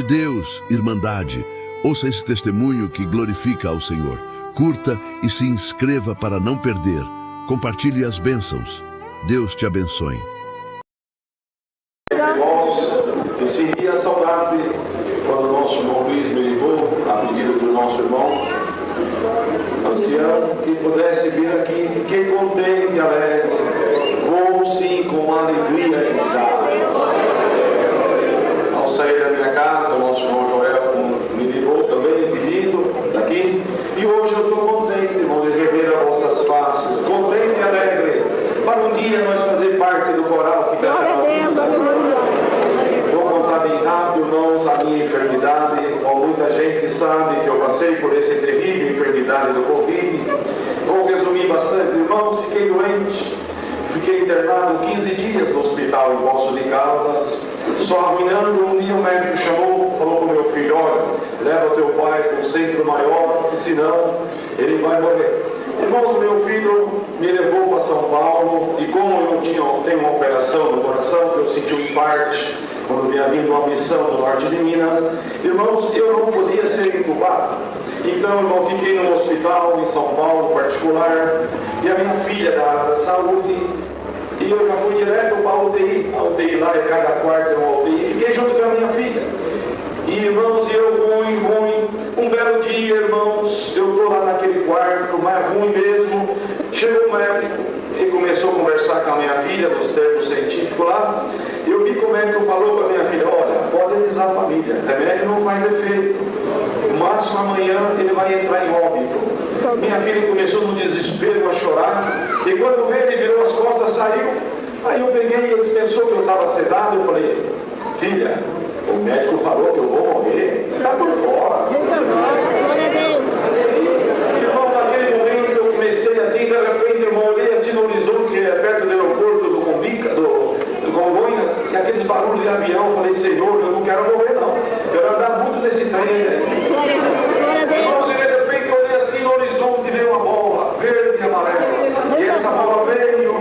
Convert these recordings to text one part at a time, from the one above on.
de Deus, Irmandade, ouça esse testemunho que glorifica ao Senhor. Curta e se inscreva para não perder. Compartilhe as bênçãos. Deus te abençoe. Irmãos, me sentia saudade quando o nosso irmão Luiz me ligou, a pedido do nosso irmão ancião, que pudesse vir aqui. Fiquei contente, alegre. Vou sim com alegria em casa. Ao sair da minha casa, o nosso irmão Joel me ligou também, pedindo daqui. E hoje eu estou contente, irmão, de rever as vossas faces. Contente e alegre. Para um dia nós fazer parte do coral que cantava. Vou contar bem rápido, irmãos, a minha enfermidade. Muita gente sabe que eu passei por essa terrível enfermidade do Covid. Vou resumir bastante, irmãos. Fiquei doente. Fiquei internado 15 dias no hospital em Poços de Caldas. Só arruinando, um dia o médico chamou, falou para o meu filho: olha, leva teu pai para um centro maior, porque senão ele vai morrer. Irmãos, meu filho me levou para São Paulo, e como eu tenho uma operação no coração, que eu senti um parte quando vinha vindo uma missão do norte de Minas, irmãos, eu não podia ser incubado. Então, irmão, fiquei num hospital em São Paulo, particular, e a minha filha da área da saúde, e eu já fui direto para a UTI. A UTI lá é cada quarto é uma UTI, fiquei junto com a minha filha. E, irmãos, eu ruim, um belo dia, irmãos, eu estou lá naquele quarto, mais ruim mesmo. Chegou o médico e começou a conversar com a minha filha, nos termos científicos lá. Eu vi que o médico falou para a minha filha: olha, pode avisar a família, remédio não faz efeito. No máximo amanhã ele vai entrar em óbito. Minha filha começou no desespero a chorar, e quando veio, ele virou as costas, saiu. Aí eu peguei, ele pensou que eu estava sedado, eu falei: filha, o médico falou que eu vou morrer, está por fora. Irmão, naquele momento eu comecei assim, de repente eu olhei assim no horizonte, que é perto do aeroporto do Congonhas, e aqueles barulhos de avião. Eu falei: Senhor, eu não quero morrer não, quero andar muito nesse trem. Irmãos, e de repente eu olhei assim no horizonte e veio uma bola verde e amarela, e essa bola veio,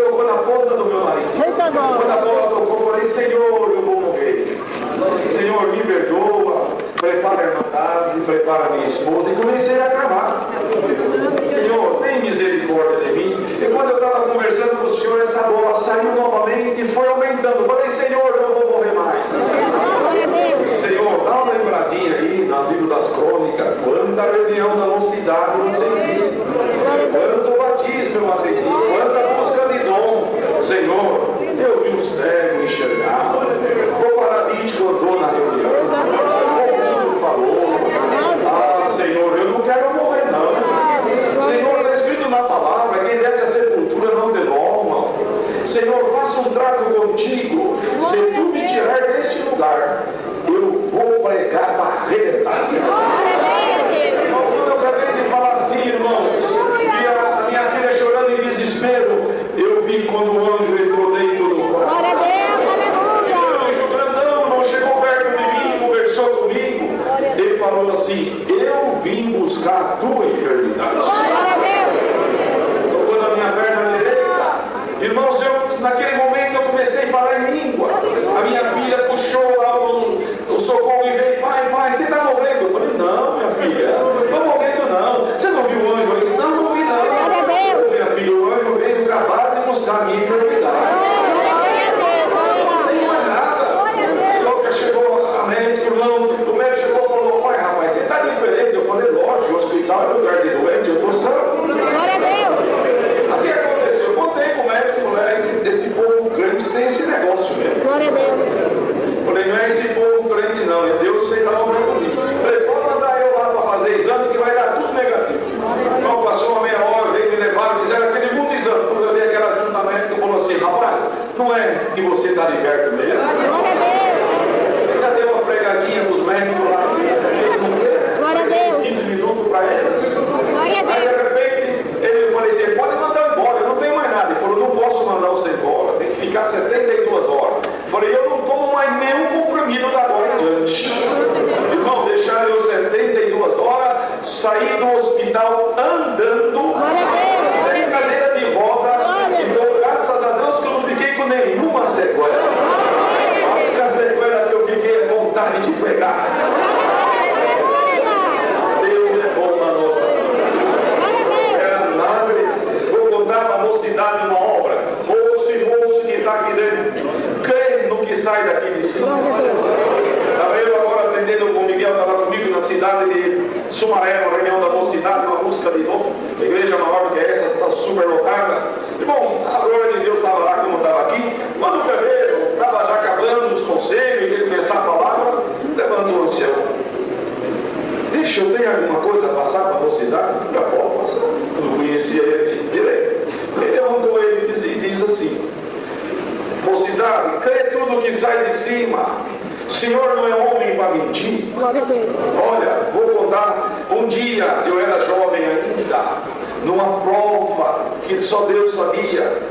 tocou na ponta do meu nariz. Quando a bola tocou, eu falei: Senhor, eu vou morrer. Senhor, me perdoa, prepara a irmandade, prepara a minha esposa. E comecei a cavar. Senhor, tem misericórdia de mim. E quando eu estava conversando com o Senhor, essa bola saiu novamente e foi aumentando. Eu falei: Senhor, eu não vou morrer mais. Senhor, dá uma lembradinha aí na Bíblia das Crônicas. Quanta reunião da mocidade não tem. Quanto batismo eu atendi. Quanta busca de dom. Senhor, eu vi um cego enxergar. O paralítico andou na reunião. O mundo falou. Ah, Senhor, eu não quero morrer não. Senhor, está escrito na palavra: quem desce a sepultura não devolva. Senhor, faça um trato contigo. Se tu me tirar deste lugar, eu vou pregar para arrebentar. Quando eu acabei de falar assim, irmãos, e a minha filha chorando em desespero, eu vi quando o anjo entrou dentro do quarto. O anjo grandão não chegou perto de mim, conversou comigo. Ele falou assim: eu vim buscar a tua enfermidade. Tocou na minha perna direita. Irmãos, naquele momento eu comecei a falar em língua. A minha filha puxou lá o socorro e veio: pai, você está morrendo? Eu falei: não, minha filha, não estou morrendo não. Você não viu o anjo ali? Não vi não. Minha filha, o anjo veio acabar de buscar a minha enfermidade. Não tem mais nada. Logo chegou a médica, irmão, o médico chegou e falou: pai, rapaz, você está diferente. Eu falei: lógico, o hospital é lugar de doente, eu estou sã. O que aconteceu? Eu contei com o médico: esse povo crente tem esse negócio mesmo. Glória a Deus. Falei: não é esse povo crente não, é Deus que está obrando comigo. Falei: pode mandar eu lá para fazer exame que vai dar tudo negativo. Então passou uma meia hora, veio me levar, fizeram aquele mundo de exame. Quando eu vi aquela ajuntamento, eu falou assim: rapaz, não é que você está liberto mesmo? Ainda deu uma pregadinha para os médicos lá. Glória a Deus. 15 minutos para eles. Glória a Deus. Aí de repente, ele falou assim: pode mandar embora, eu não tenho mais nada. Ele falou: não posso mandar você embora, tem que ficar 72 horas. Eu falei: eu não tomo mais nenhum comprimido da agora em diante. Irmão, deixaram eu 72 horas, saí do hospital andando, sem cadeira de roda. Então, graças a Deus que eu não fiquei com nenhuma sequela. A única sequela que eu fiquei é vontade vontade de pegar. Deus é bom na nossa vida. Era milagre. Vou contar para a mocidade uma obra. Moço e moço que está aqui dentro, crê no que sai daqui de cima. Estava eu agora atendendo com o Miguel, estava comigo na cidade de Sumaré, uma reunião da mocidade, uma música de novo. A igreja maior que essa, está super lotada. E bom, a glória de Deus estava lá como estava aqui. Quando o guerreiro estava já acabando os conselhos, e ele começar a palavra, levantou o ancião. Deixa eu ter alguma coisa a passar para a mocidade? Já pode passar. Eu não conhecia ele direito. Ele levantou ele e diz assim: mocidade, crê tudo que sai de cima. O Senhor não é homem para mentir. Olha, vou contar. Um dia eu era jovem ainda, numa prova que só Deus sabia.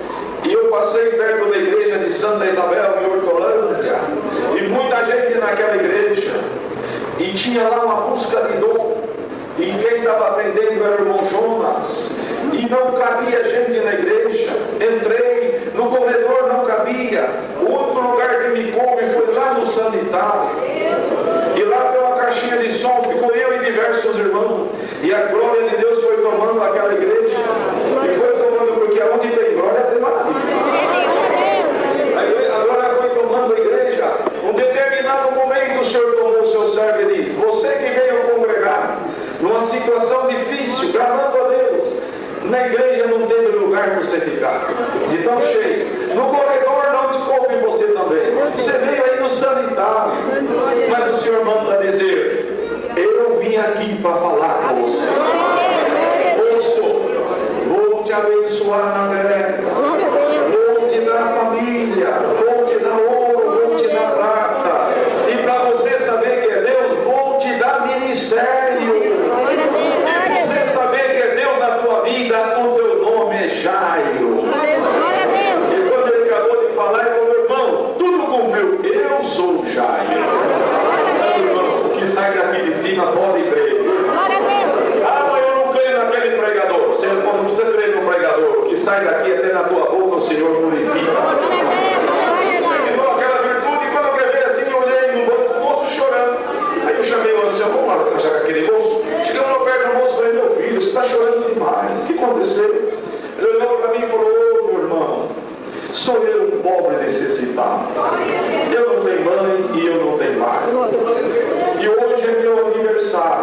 E eu passei perto da igreja de Santa Isabel, em Hortolândia, e muita gente naquela igreja. E tinha lá uma busca de dom. E quem estava atendendo era o irmão Jonas. E não cabia gente na igreja. Entrei, no corredor não cabia. O único lugar que me coube foi lá no sanitário. E lá tem uma caixinha de som, ficou eu e diversos irmãos. E a glória de Deus foi tomando aquela igreja. E foi tomando, porque aonde tem glória tem maravilha. A glória foi tomando a igreja. Um determinado momento o Senhor tomou o seu servo e disse: você que veio congregar numa situação difícil, clamando a Deus, na igreja não teve lugar para você ficar, de tão cheio. No corredor não te coube você também. Você veio aí no sanitário, mas o Senhor manda dizer: eu vim aqui para falar com você. Moço, vou te abençoar na terra, vou te dar família, vou te dar ouro, vou te dar prata, e para você saber que é Deus, vou te dar ministério. Você saber que é Deus na tua vida, o teu nome é Jairo. E quando ele acabou de falar, ele falou: irmão, tudo cumpriu, eu sou Jairo. Irmão, o que sai daqui de cima pode crer. Ah, mas eu não creio naquele pregador. Quando você crê no pregador, o que sai daqui até na tua boca, o Senhor purifica. Então aquela virtude, quando eu quebrei assim, eu olhei no banco, o moço chorando. Aí eu chamei o ancião: vamos lá conversar com aquele moço. Chegamos lá perto do moço e falei: meu filho, você está chorando demais. O que aconteceu? Ele olhou para mim e falou: ô meu irmão, sou eu um pobre necessitado. Eu não tenho mãe e eu não tenho pai. E hoje é meu aniversário.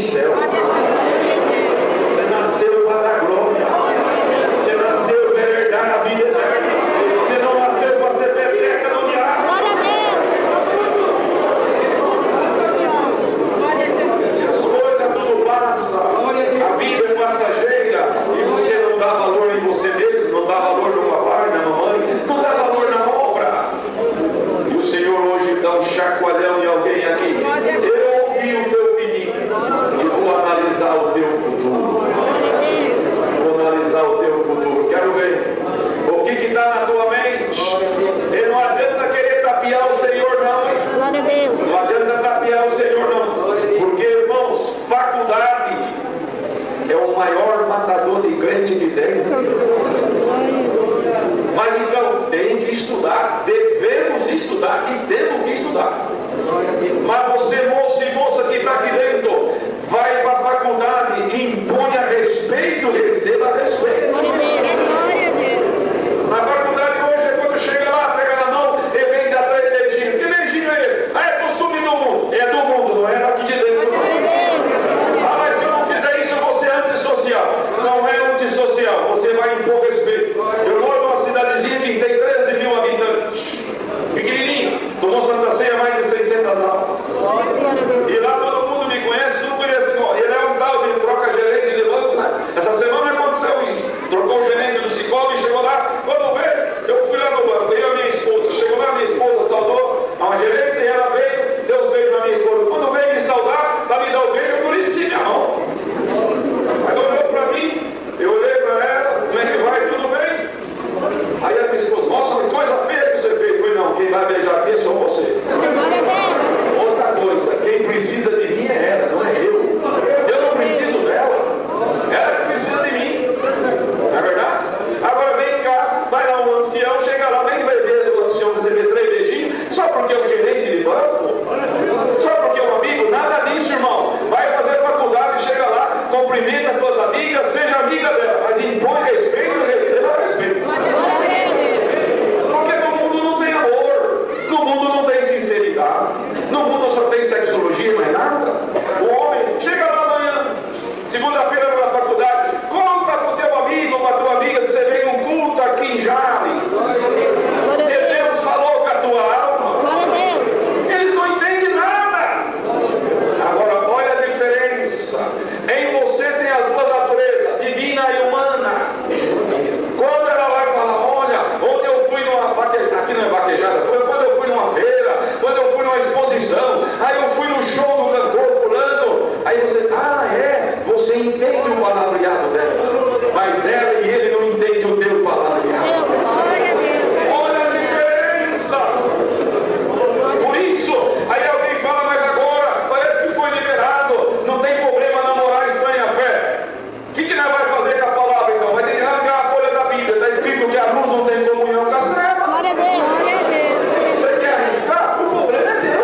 dos céus. Você nasceu para dar glória. Você nasceu para herdar a vida eterna. Você não nasceu para ser peteca no diabo. Glória a Deus. As coisas tudo passa. A vida é passageira. E você não dá valor em você mesmo. Não dá valor no papai, na mamãe. Não dá valor na obra. E o Senhor hoje dá um chacoalhão em alguém aqui. Eu ouvi o teu pedido. E vou analisar o teu futuro. Vou analisar o teu futuro. Quero ver o que está na tua mente. E não adianta querer tapear o Senhor, não, hein? Glória a Deus. Não adianta tapear o Senhor, não. Porque, irmãos, faculdade é o maior matador de crente que tem. Mas então, tem que estudar. Devemos estudar e temos que estudar. Mas você, moço e moça que está aqui dentro, vai para a faculdade, impõe a respeito, receba respeito. Glória a Deus. Glória a Deus. Na faculdade hoje, quando chega lá, pega na mão e vem dar três beijinhos. Que beijinho é esse? Ah, é costume do mundo. É do mundo, não é aqui de dentro. Não. Ah, mas se eu não fizer isso, eu vou ser antissocial. Não é antissocial, você vai impor respeito. Eu moro numa cidadezinha que tem 13 mil habitantes. Pequenininho, tomou Santa Ceia mais de 600 aulas. E lá todo mundo me conhece, tudo conhece. Ele é um tal de troca gerente de banco, né? Essa semana aconteceu isso. Trocou o gerente do Cicobi e chegou lá. Quando veio, eu fui lá no banco, eu e a minha esposa. Chegou lá, minha esposa saudou a gerente e ela veio, deu um beijo na minha esposa. Quando veio me saudar, para me dar o beijo, eu endureci minha mão. Aí olhou para mim, eu olhei para ela, como é que vai? Tudo bem? Aí a minha esposa, nossa, que coisa feia que você fez. Eu falei, não, quem vai beijar aqui é só você. Glória a Deus. Outra coisa, quem precisa de mim é ela, não é eu. Eu não preciso dela. Ela que precisa de mim. Não é verdade? Agora vem cá, vai lá um ancião, chega lá, vem beber o ancião receber 3 beijinhos, só porque é um gerente de banco? Só porque é um amigo? Nada disso, irmão. Vai fazer faculdade, chega lá, cumprimenta tuas amigas, seja amiga dela, mas impõe respeito e receba respeito. Porque no mundo não tem amor, no mundo não tem sinceridade, no mundo só tem sexologia, não é nada. O homem chega lá amanhã, segunda-feira na faculdade, conta para o teu amigo, para a tua amiga, que você veio num culto aqui em Jales. E Deus falou com a tua alma. Glória a Deus. Eles não entendem nada. Agora, olha a diferença. Em você tem a tua natureza, divina e humana. Quando ela vai falar, olha, onde eu fui numa vaquejada, aqui não é vaquejada, foi quando eu fui numa feira, quando eu fui numa exposição, aí eu fui no show do cantor fulano, aí você, você entende o palavreado dela, mas ela e ele não entendem o teu palavreado. Glória a Deus. Olha a diferença. Por isso, aí alguém fala, mas agora parece que foi liberado, não tem problema namorar estranha fé. O que nós vamos fazer com a palavra então? Vai ter que arrancar a folha da Bíblia. Está escrito que a luz não tem comunhão com as trevas. Glória a Deus. Glória a Deus. Você quer arriscar? O problema é teu.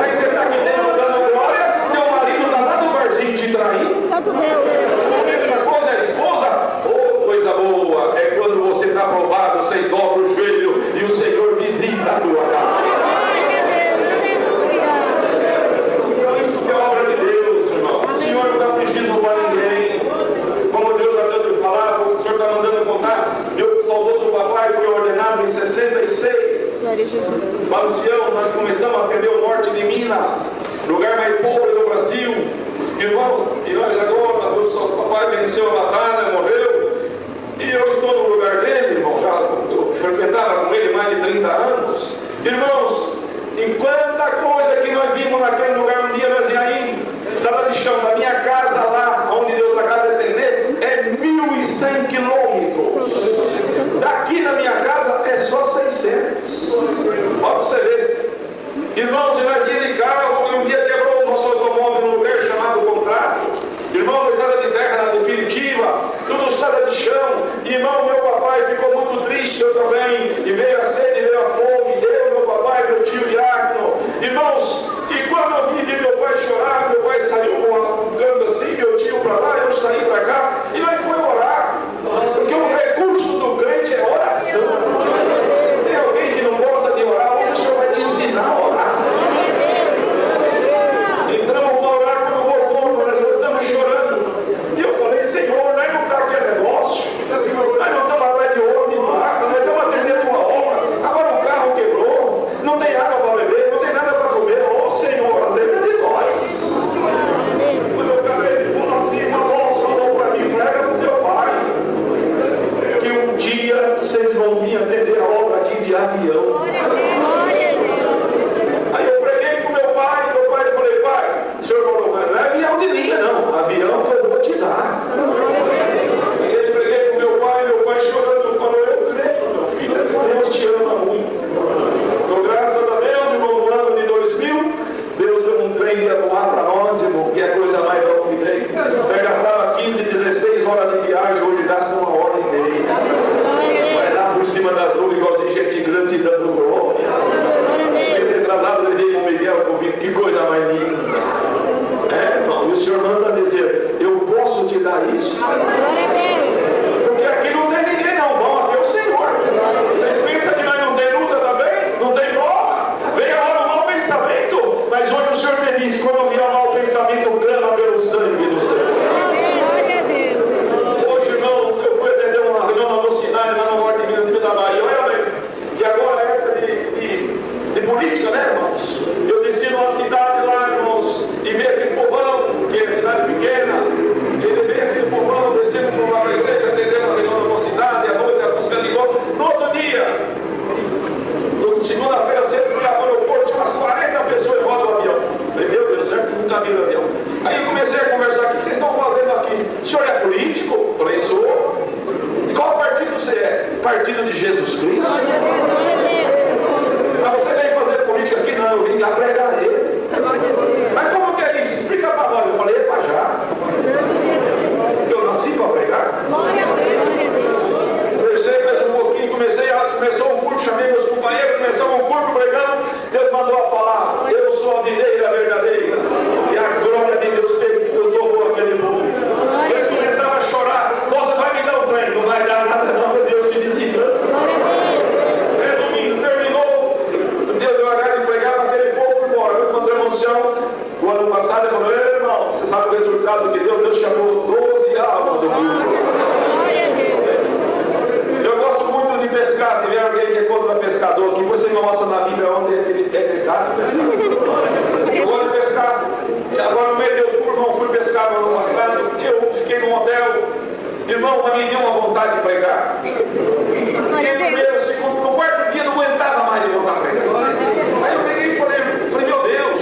Aí você está aqui dentro dando glória, teu marido está lá no barzinho te traindo. Santo Deus. A coisa é a esposa, de linha, não. Avião que eu vou te dar. Eu preguei para meu pai chorando, falou, eu creio, meu filho, Deus te ama muito. Então, graças a Deus, irmão, no ano de 2000, Deus deu um trem de voar para nós, irmão, que é a coisa mais louca que tem. Eu gastava 15, 16 horas de viagem, hoje gasta 1 hora e meia. Vai lá por cima das nuvens, igualzinho gente grande dando glória. Esse retrasado eu levei o Miguel comigo, que coisa mais linda. Irmão, e o Senhor manda dizer, eu posso te dar isso? Porque aqui não tem ninguém não, bom, aqui é o Senhor. Vocês pensam que nós não tem luta também? Não tem prova? Vem a hora do mau pensamento, mas hoje o Senhor me diz, quando vier o mau pensamento, clama pelo sangue do Senhor. Hoje, irmão, eu fui atender uma reunião na mocidade lá no norte da Bahia, que agora é época de política, né, irmãos? Eu desci numa cidade lá, irmãos, e vi aquele povão, que é cidade pequena, ele veio aquele povão, descendo por uma igreja, atendendo a reunião da mocidade, a noite, a busca de gol. No outro dia, segunda-feira cedo, fui lá para o aeroporto, tinha umas 40 pessoas em volta do avião. Falei, meu Deus, certo que nunca vi o avião. Aí comecei a conversar aqui, o que vocês estão fazendo aqui? O senhor é político? Falei, sou. E qual partido você é? Partido de Jesus Cristo? Mas você veio fazer política aqui? Não, eu vim cá pregar ele. Mas como que é isso? Explica para nós. Eu falei, para já. Eu nasci para pregar. Conversei mais um pouquinho, começou um curso, chamei meus companheiros, começamos um curso pregando, Deus mandou a palavra, eu sou a videira verdadeira, e a glória de Deus tomou aquele povo. Eles começaram a chorar, você vai me dar um trem, não vai dar nada não, Deus te visitando. Domingo terminou, Deus deu a gana de pregar para aquele povo por embora. Eu encontrei um ancião, o ano passado, ele falou, irmão, você sabe o resultado que deu? Deus chamou 12 almas do mundo. Eu gosto muito de pescar, se tiver alguém que é contra pescador aqui, você me mostra na Bíblia onde é pecado pescar. Eu gosto de pescar. E agora no meio de outubro, não fui pescar no ano passado, eu fiquei num hotel, irmão, mas me deu uma vontade de pregar. No primeiro, segundo, no quarto dia não aguentava mais de voltar a pregar. Aí eu peguei e falei, meu Deus,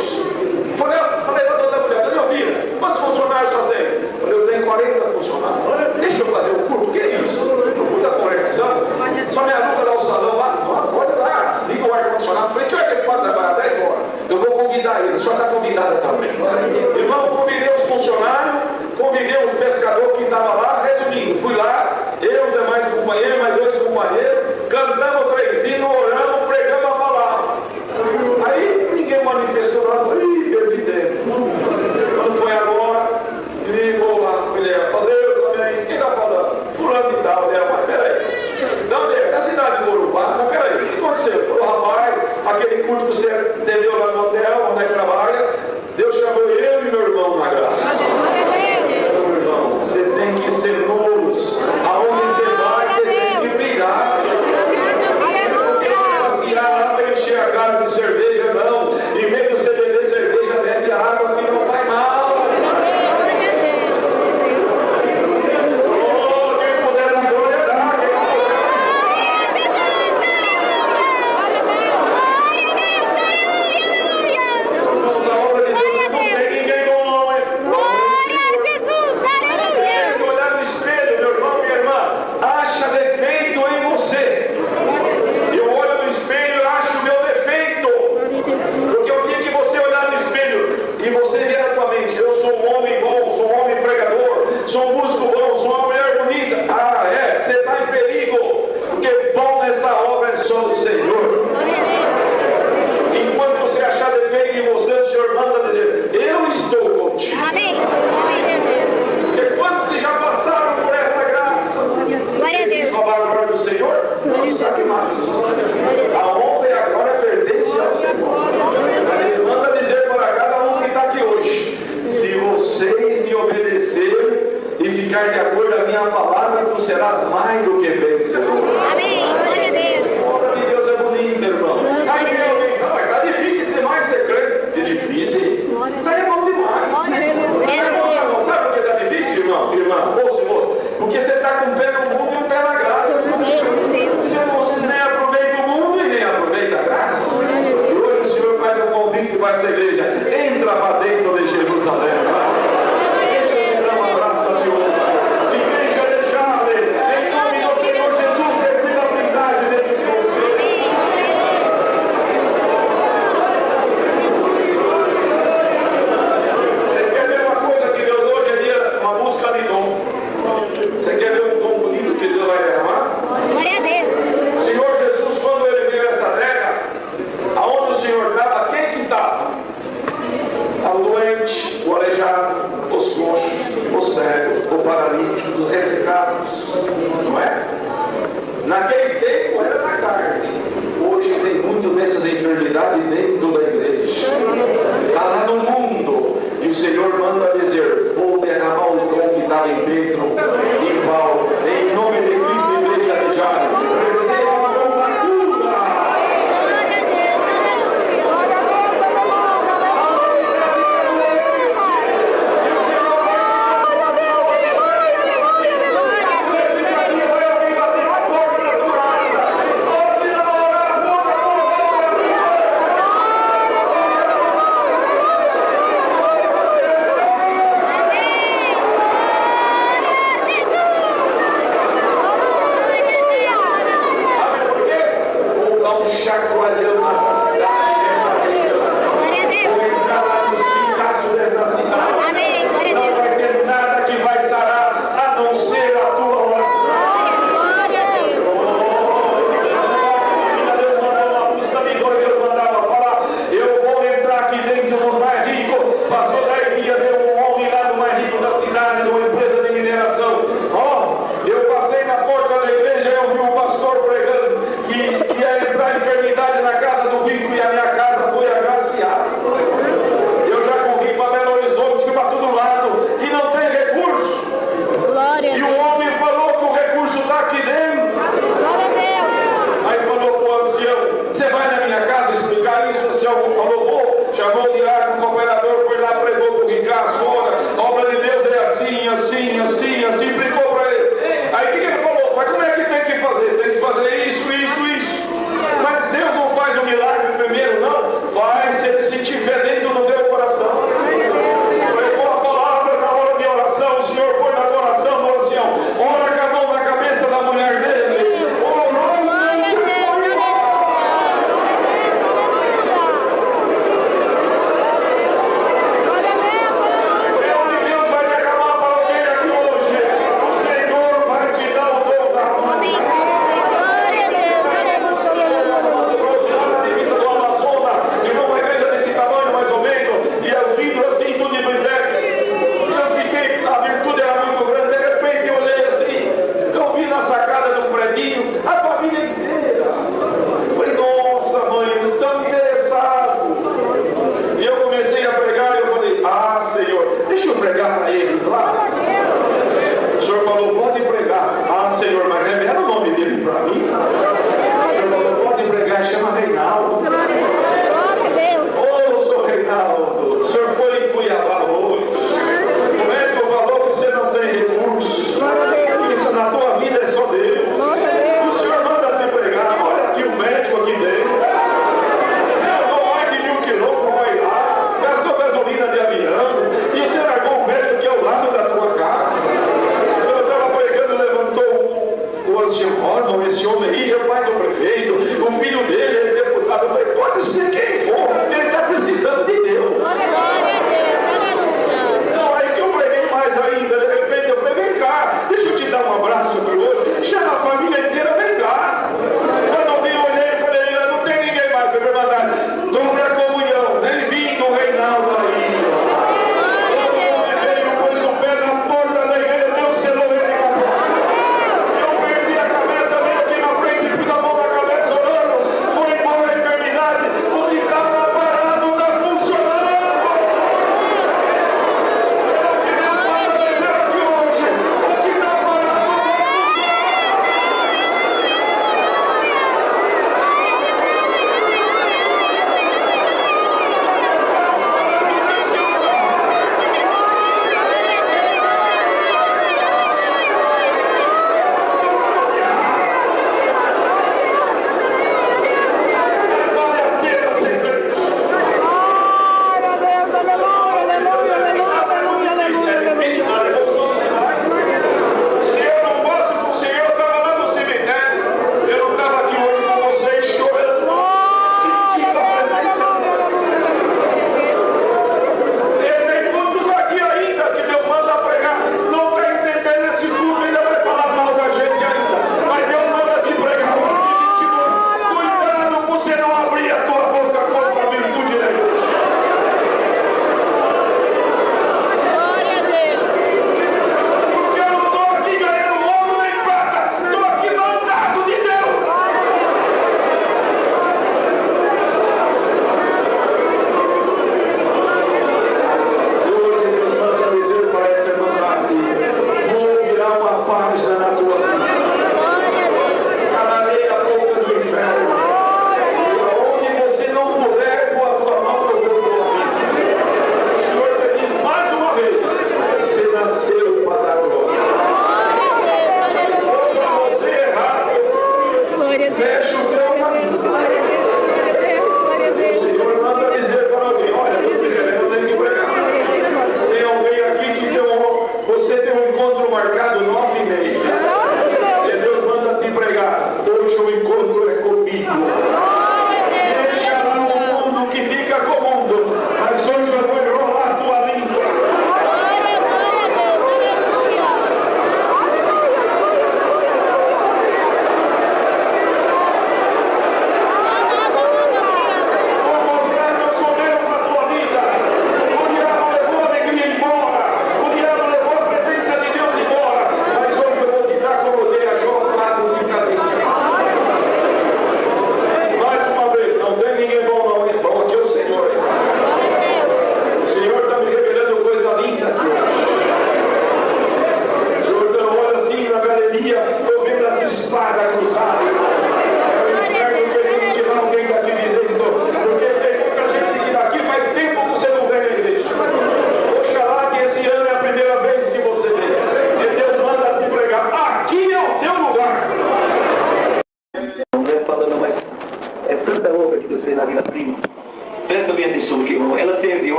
falei para toda a mulher, meu filho, quantos funcionários só tem? Eu tenho 40 funcionários. Deixa eu fazer o curso, o que é isso? Muita correção. Só me ajuda lá no salão lá, pode lá, liga o ar-condicionado. Falei, que hora que esse pode trabalhar? 10 horas. Eu vou convidar ele, só está convidado também. Irmão, convidei os funcionários, convidei os pescadores que estavam lá, resumindo, fui lá, eu, os demais companheiros, mais 2 companheiros, cantamos 3 hinos, oramos, pregamos a palavra. Aí ninguém manifestou nada, falei, perdi tempo. Quando foi agora, ligou lá, mulher, fazer também, quem está falando? Fulano de tal, né? Mas peraí. Não, é da cidade de Morubá, mas peraí, o que aconteceu? O rapaz, aquele curso que você entendeu lá no hotel, onde é que trabalha, Deus chamou eu e meu irmão na graça. Meu irmão, você tem que ser luz. Aonde você vai, você tem que brilhar. Porque não passear lá para encher a cara de cerveja, não. E mesmo você beber cerveja, bebe água que não faz mal. Vai cerveja, entra para dentro de Jerusalém. aleijado, os coxos, os cegos, o paralítico, os ressecados, não é? Naquele tempo era na carne. Hoje tem muito dessas enfermidades dentro da igreja. Está lá no mundo. E o Senhor manda dizer: vou derramar o dom que estava em Pedro, em Paulo, em nome de Cristo, igreja de Jales. Receba uma cura. Chacoalhando nessa cidade, vou entrar lá nos pintaços dessa cidade. Não vai ter nada que vai sarar a não ser a tua oração. Deus mandou uma música amiga que eu mandava falar: eu vou entrar aqui dentro do mais rico. Passou 10 dias, deu um homem lá no mais rico da cidade, numa empresa de mineração. Eu passei na porta da igreja e eu vi um pastor pregando que ia entrar enfermidade na casa do rico e a minha casa foi agraciada. Eu já corri para Belo Horizonte, fui para todo lado e não tem recurso. Glória. E o homem falou que o recurso está aqui dentro. Glória a Deus. Aí falou para o ancião: você vai na minha casa explicar isso? O ancião falou: vou. Chamou o diácono, o cooperador, foi lá, pregou para o Ricardo, fora. A obra de Deus é assim, assim, assim, assim, explicou para ele. Aí o que ele falou? Mas como é que tem que fazer? Tem que fazer isso, isso, isso. Mas Deus não faz o milagre primeiro, não. Faz se tiver dentro do teu coração. Pregou a palavra na hora de oração. O Senhor põe na oração do ancião. Ora com a mão na cabeça da mulher dele.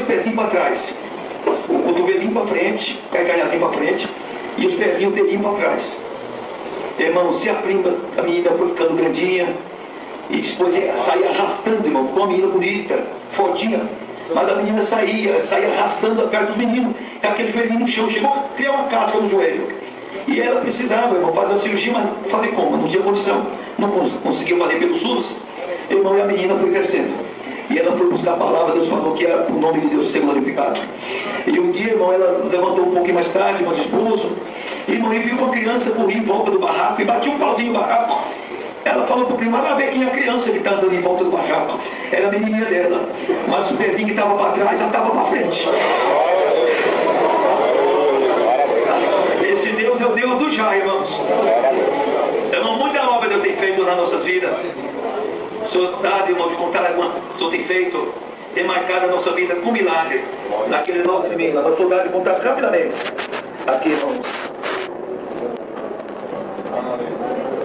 pezinhos para trás. O cotovelinho para frente, calcanharzinho para frente, e os pezinhos, o dedinho para trás. Irmão, se a menina foi ficando grandinha, e depois saía arrastando, irmão, com uma menina bonita, fortinha, mas a menina saía arrastando perto dos meninos, com aquele joelhinho no chão, chegou a criar uma casca no joelho. E ela precisava, irmão, fazer a cirurgia, mas fazer como? Não tinha condição, não conseguia fazer pelo SUS. Irmão, e a menina foi crescendo. E ela foi buscar a palavra, Deus falou que era o nome de Deus ser glorificado. E um dia, irmão, ela levantou um pouquinho mais tarde, mais esposo, irmão, e viu uma criança correr em volta do barraco, e batia um pauzinho no barraco. Ela falou pro primo, vai ver quem é a criança que está andando em volta do barraco. Era a menininha dela, mas o pezinho que estava para trás já estava para frente. Esse Deus é o Deus do já, irmãos. Irmão, muita obra Deus tem feito na nossa vida. O Senhor dá, irmão, de contar o Senhor tem feito, tem marcado a nossa vida com milagre. Naquele nosso inimigo, nós vamos dar de contar rapidamente. Aqui, irmãos.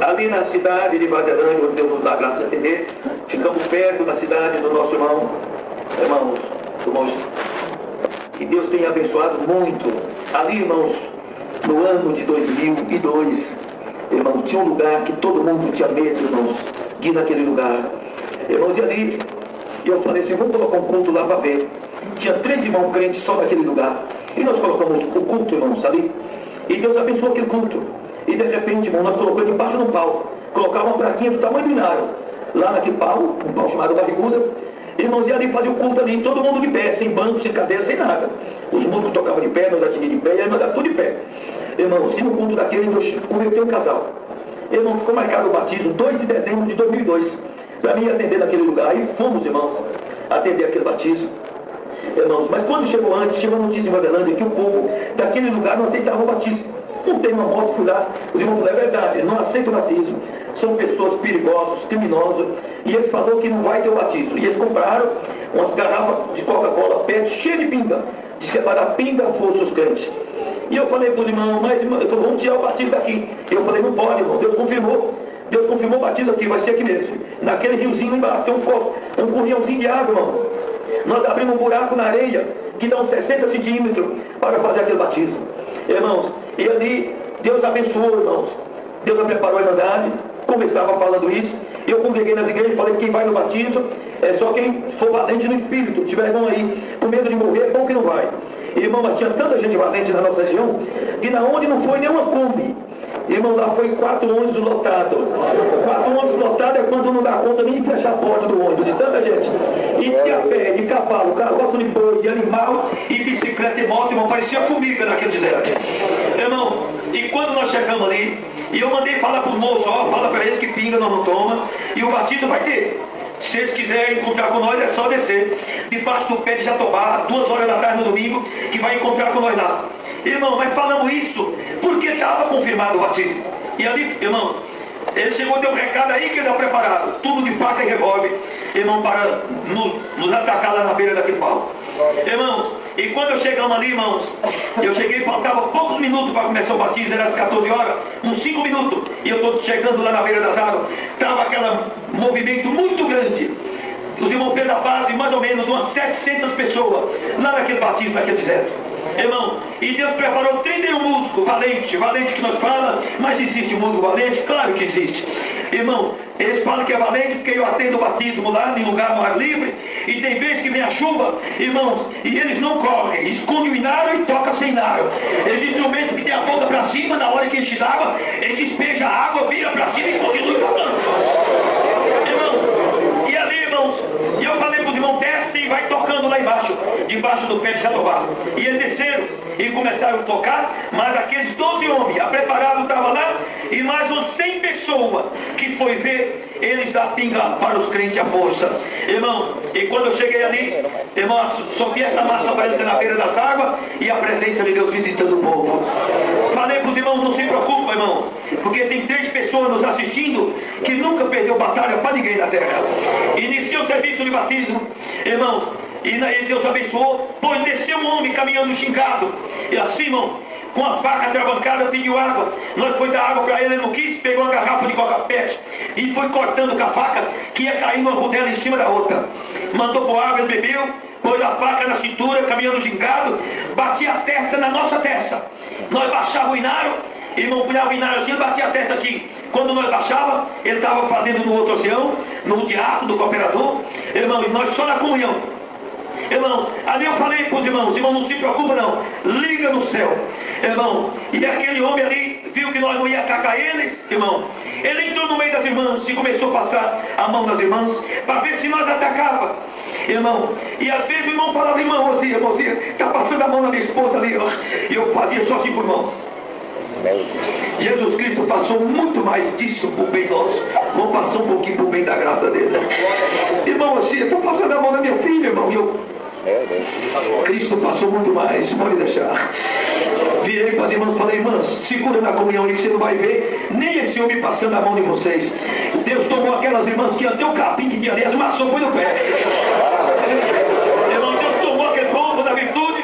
Ali na cidade de Vazerânio, onde Deus nos dá graça de atender, ficamos perto da cidade do nosso irmão, irmãos, que Deus tem abençoado muito. Ali, irmãos, no ano de 2002, irmãos, tinha um lugar que todo mundo tinha medo, irmãos, de ir naquele lugar. Irmãos, e ali, eu falei assim, vamos colocar um culto lá para ver. Tinha 3 irmãos crentes só naquele lugar. E nós colocamos o culto, irmãos, ali. E Deus abençoou aquele culto. E de repente, irmão, nós colocamos debaixo do pau. Colocava uma plaquinha do tamanho do inário. Lá naquele pau, um pau chamado barriguda. Irmãos, e ali fazia o culto ali, todo mundo de pé, sem banco, sem cadeira, sem nada. Os músicos tocavam de pé, nós atinimos de pé, e aí nós dávamos tudo de pé. Irmãos, e no culto daquele, Deus converteu um casal. Irmão, ficou marcado o batismo, 2 de dezembro de 2002. Para mim atender naquele lugar. E fomos, irmãos, atender aquele batismo. Irmãos, mas quando chegou antes, chegou a notícia em Vadelândia que o povo daquele lugar não aceitava o batismo. Não tem uma moto, fui lá, os irmãos falaram, é verdade, não aceita o batismo. São pessoas perigosas, criminosas. E eles falaram que não vai ter o batismo. E eles compraram umas garrafas de Coca-Cola PET cheias de pinga, de separar pinga fosse os crentes. E eu falei para os irmãos, mas irmão, vamos tirar o batismo daqui. E eu falei, não pode, irmão, Deus confirmou o batismo aqui, vai ser aqui mesmo. Naquele riozinho embaixo tem um corriãozinho de água, irmão. Nós abrimos um buraco na areia, que dá uns 60 centímetros para fazer aquele batismo. Irmãos, e ali, Deus abençoou, irmãos. Deus preparou a irmandade, como eu estava falando isso. Eu congreguei nas igrejas e falei que quem vai no batismo é só quem for valente no espírito. Tiver irmão aí com medo de morrer, é bom que não vai. Irmão, mas tinha tanta gente valente na nossa região, que na onde não foi nenhuma Kombi. Irmão, lá foi 4 ônibus lotados. 4 ônibus lotados é quando não dá conta nem de fechar a porta do ônibus, de tanta gente. E de a pé, de cavalo, carroça de boi, de animal, e bicicleta e moto, irmão, parecia formiga naquele deserto. Irmão, e quando nós chegamos ali, e eu mandei falar para os moços, ó, fala para eles que pinga nós não toma, e o batismo vai ter. Se eles quiserem encontrar com nós, é só descer debaixo do pé de Jatobá, 2 horas da tarde no domingo, que vai encontrar com nós lá. Irmão, mas falamos isso porque estava confirmado o batismo. E ali, irmão, ele chegou, deu um recado aí que ele estava preparado, tudo de faca e revólver, irmão, para nos atacar lá na beira daquele pau. Irmãos, e quando eu chegamos ali, irmãos, eu cheguei, faltava poucos minutos para começar o batismo, era às 14 horas, uns 5 minutos, e eu estou chegando lá na beira das águas, estava aquele movimento muito grande. Os irmãos fez a base, mais ou menos, umas 700 pessoas, lá naquele batismo, naquele deserto. Irmão, e Deus preparou 31 músicos, valente que nós falamos, mas existe músico valente? Claro que existe. Irmão, eles falam que é valente porque eu atendo o batismo lá em lugar mais livre, e tem vezes que vem a chuva, irmãos, e eles não correm, escondem o inário e tocam sem inário. Eles instrumentos que tem a ponta para cima, na hora que enche d'água, ele despeja a água, vira para cima e continua cantando. Irmãos, e ali, irmãos, e eu falei para os irmãos, desce e vai tocando lá embaixo, debaixo do pé de Jatobá. E eles desceram e começaram a tocar, mas aqueles 12 homens, a preparado estava lá, e mais umas 100 pessoas que foi ver eles dar pinga para os crentes à força. Irmão, e quando eu cheguei ali, irmão, só vi essa massa branca na beira das águas e a presença de Deus visitando o povo. Falei para os irmãos, não se preocupem, irmão, porque tem 3 pessoas nos assistindo que nunca perdeu batalha para ninguém na terra. Iniciou o serviço de batismo, irmãos, e Deus abençoou, pois desceu um homem caminhando xingado, e assim, irmão, com a faca atravancada, pediu água. Nós foi dar água para ele, ele não quis, pegou uma garrafa de Coca-Pet e foi cortando com a faca, que ia cair uma rodela em cima da outra. Mandou por água, ele bebeu, pôs a faca na cintura, caminhando gingado, batia a testa na nossa testa. Nós baixava o inário, irmão, punhava o inário assim, batia a testa aqui. Quando nós baixava, ele estava fazendo no outro oceano, no diácono, do cooperador, irmão, e nós só na comunhão. Irmão, ali eu falei para os irmãos, não se preocupa não, liga no céu, irmão. E aquele homem ali viu que nós não ia atacar eles, irmão. Ele entrou no meio das irmãs e começou a passar a mão nas irmãs para ver se nós atacava, irmão. E às vezes o irmão falava, irmãozinha, está passando a mão na minha esposa ali, ó. E eu fazia só assim por mão. Jesus Cristo passou muito mais disso por bem nosso. Vamos passar um pouquinho por bem da graça dele. Irmão, assim, estou passando a mão na minha filha, irmão. E eu... Cristo passou muito mais, pode deixar. Virei para as irmãs e falei, irmãs, segura na comunhão aí que você não vai ver nem esse homem passando a mão de vocês. Deus tomou aquelas irmãs que até o capim que tinha ali, as maçãs foi no pé. Irmão, Deus tomou aquele povo da virtude.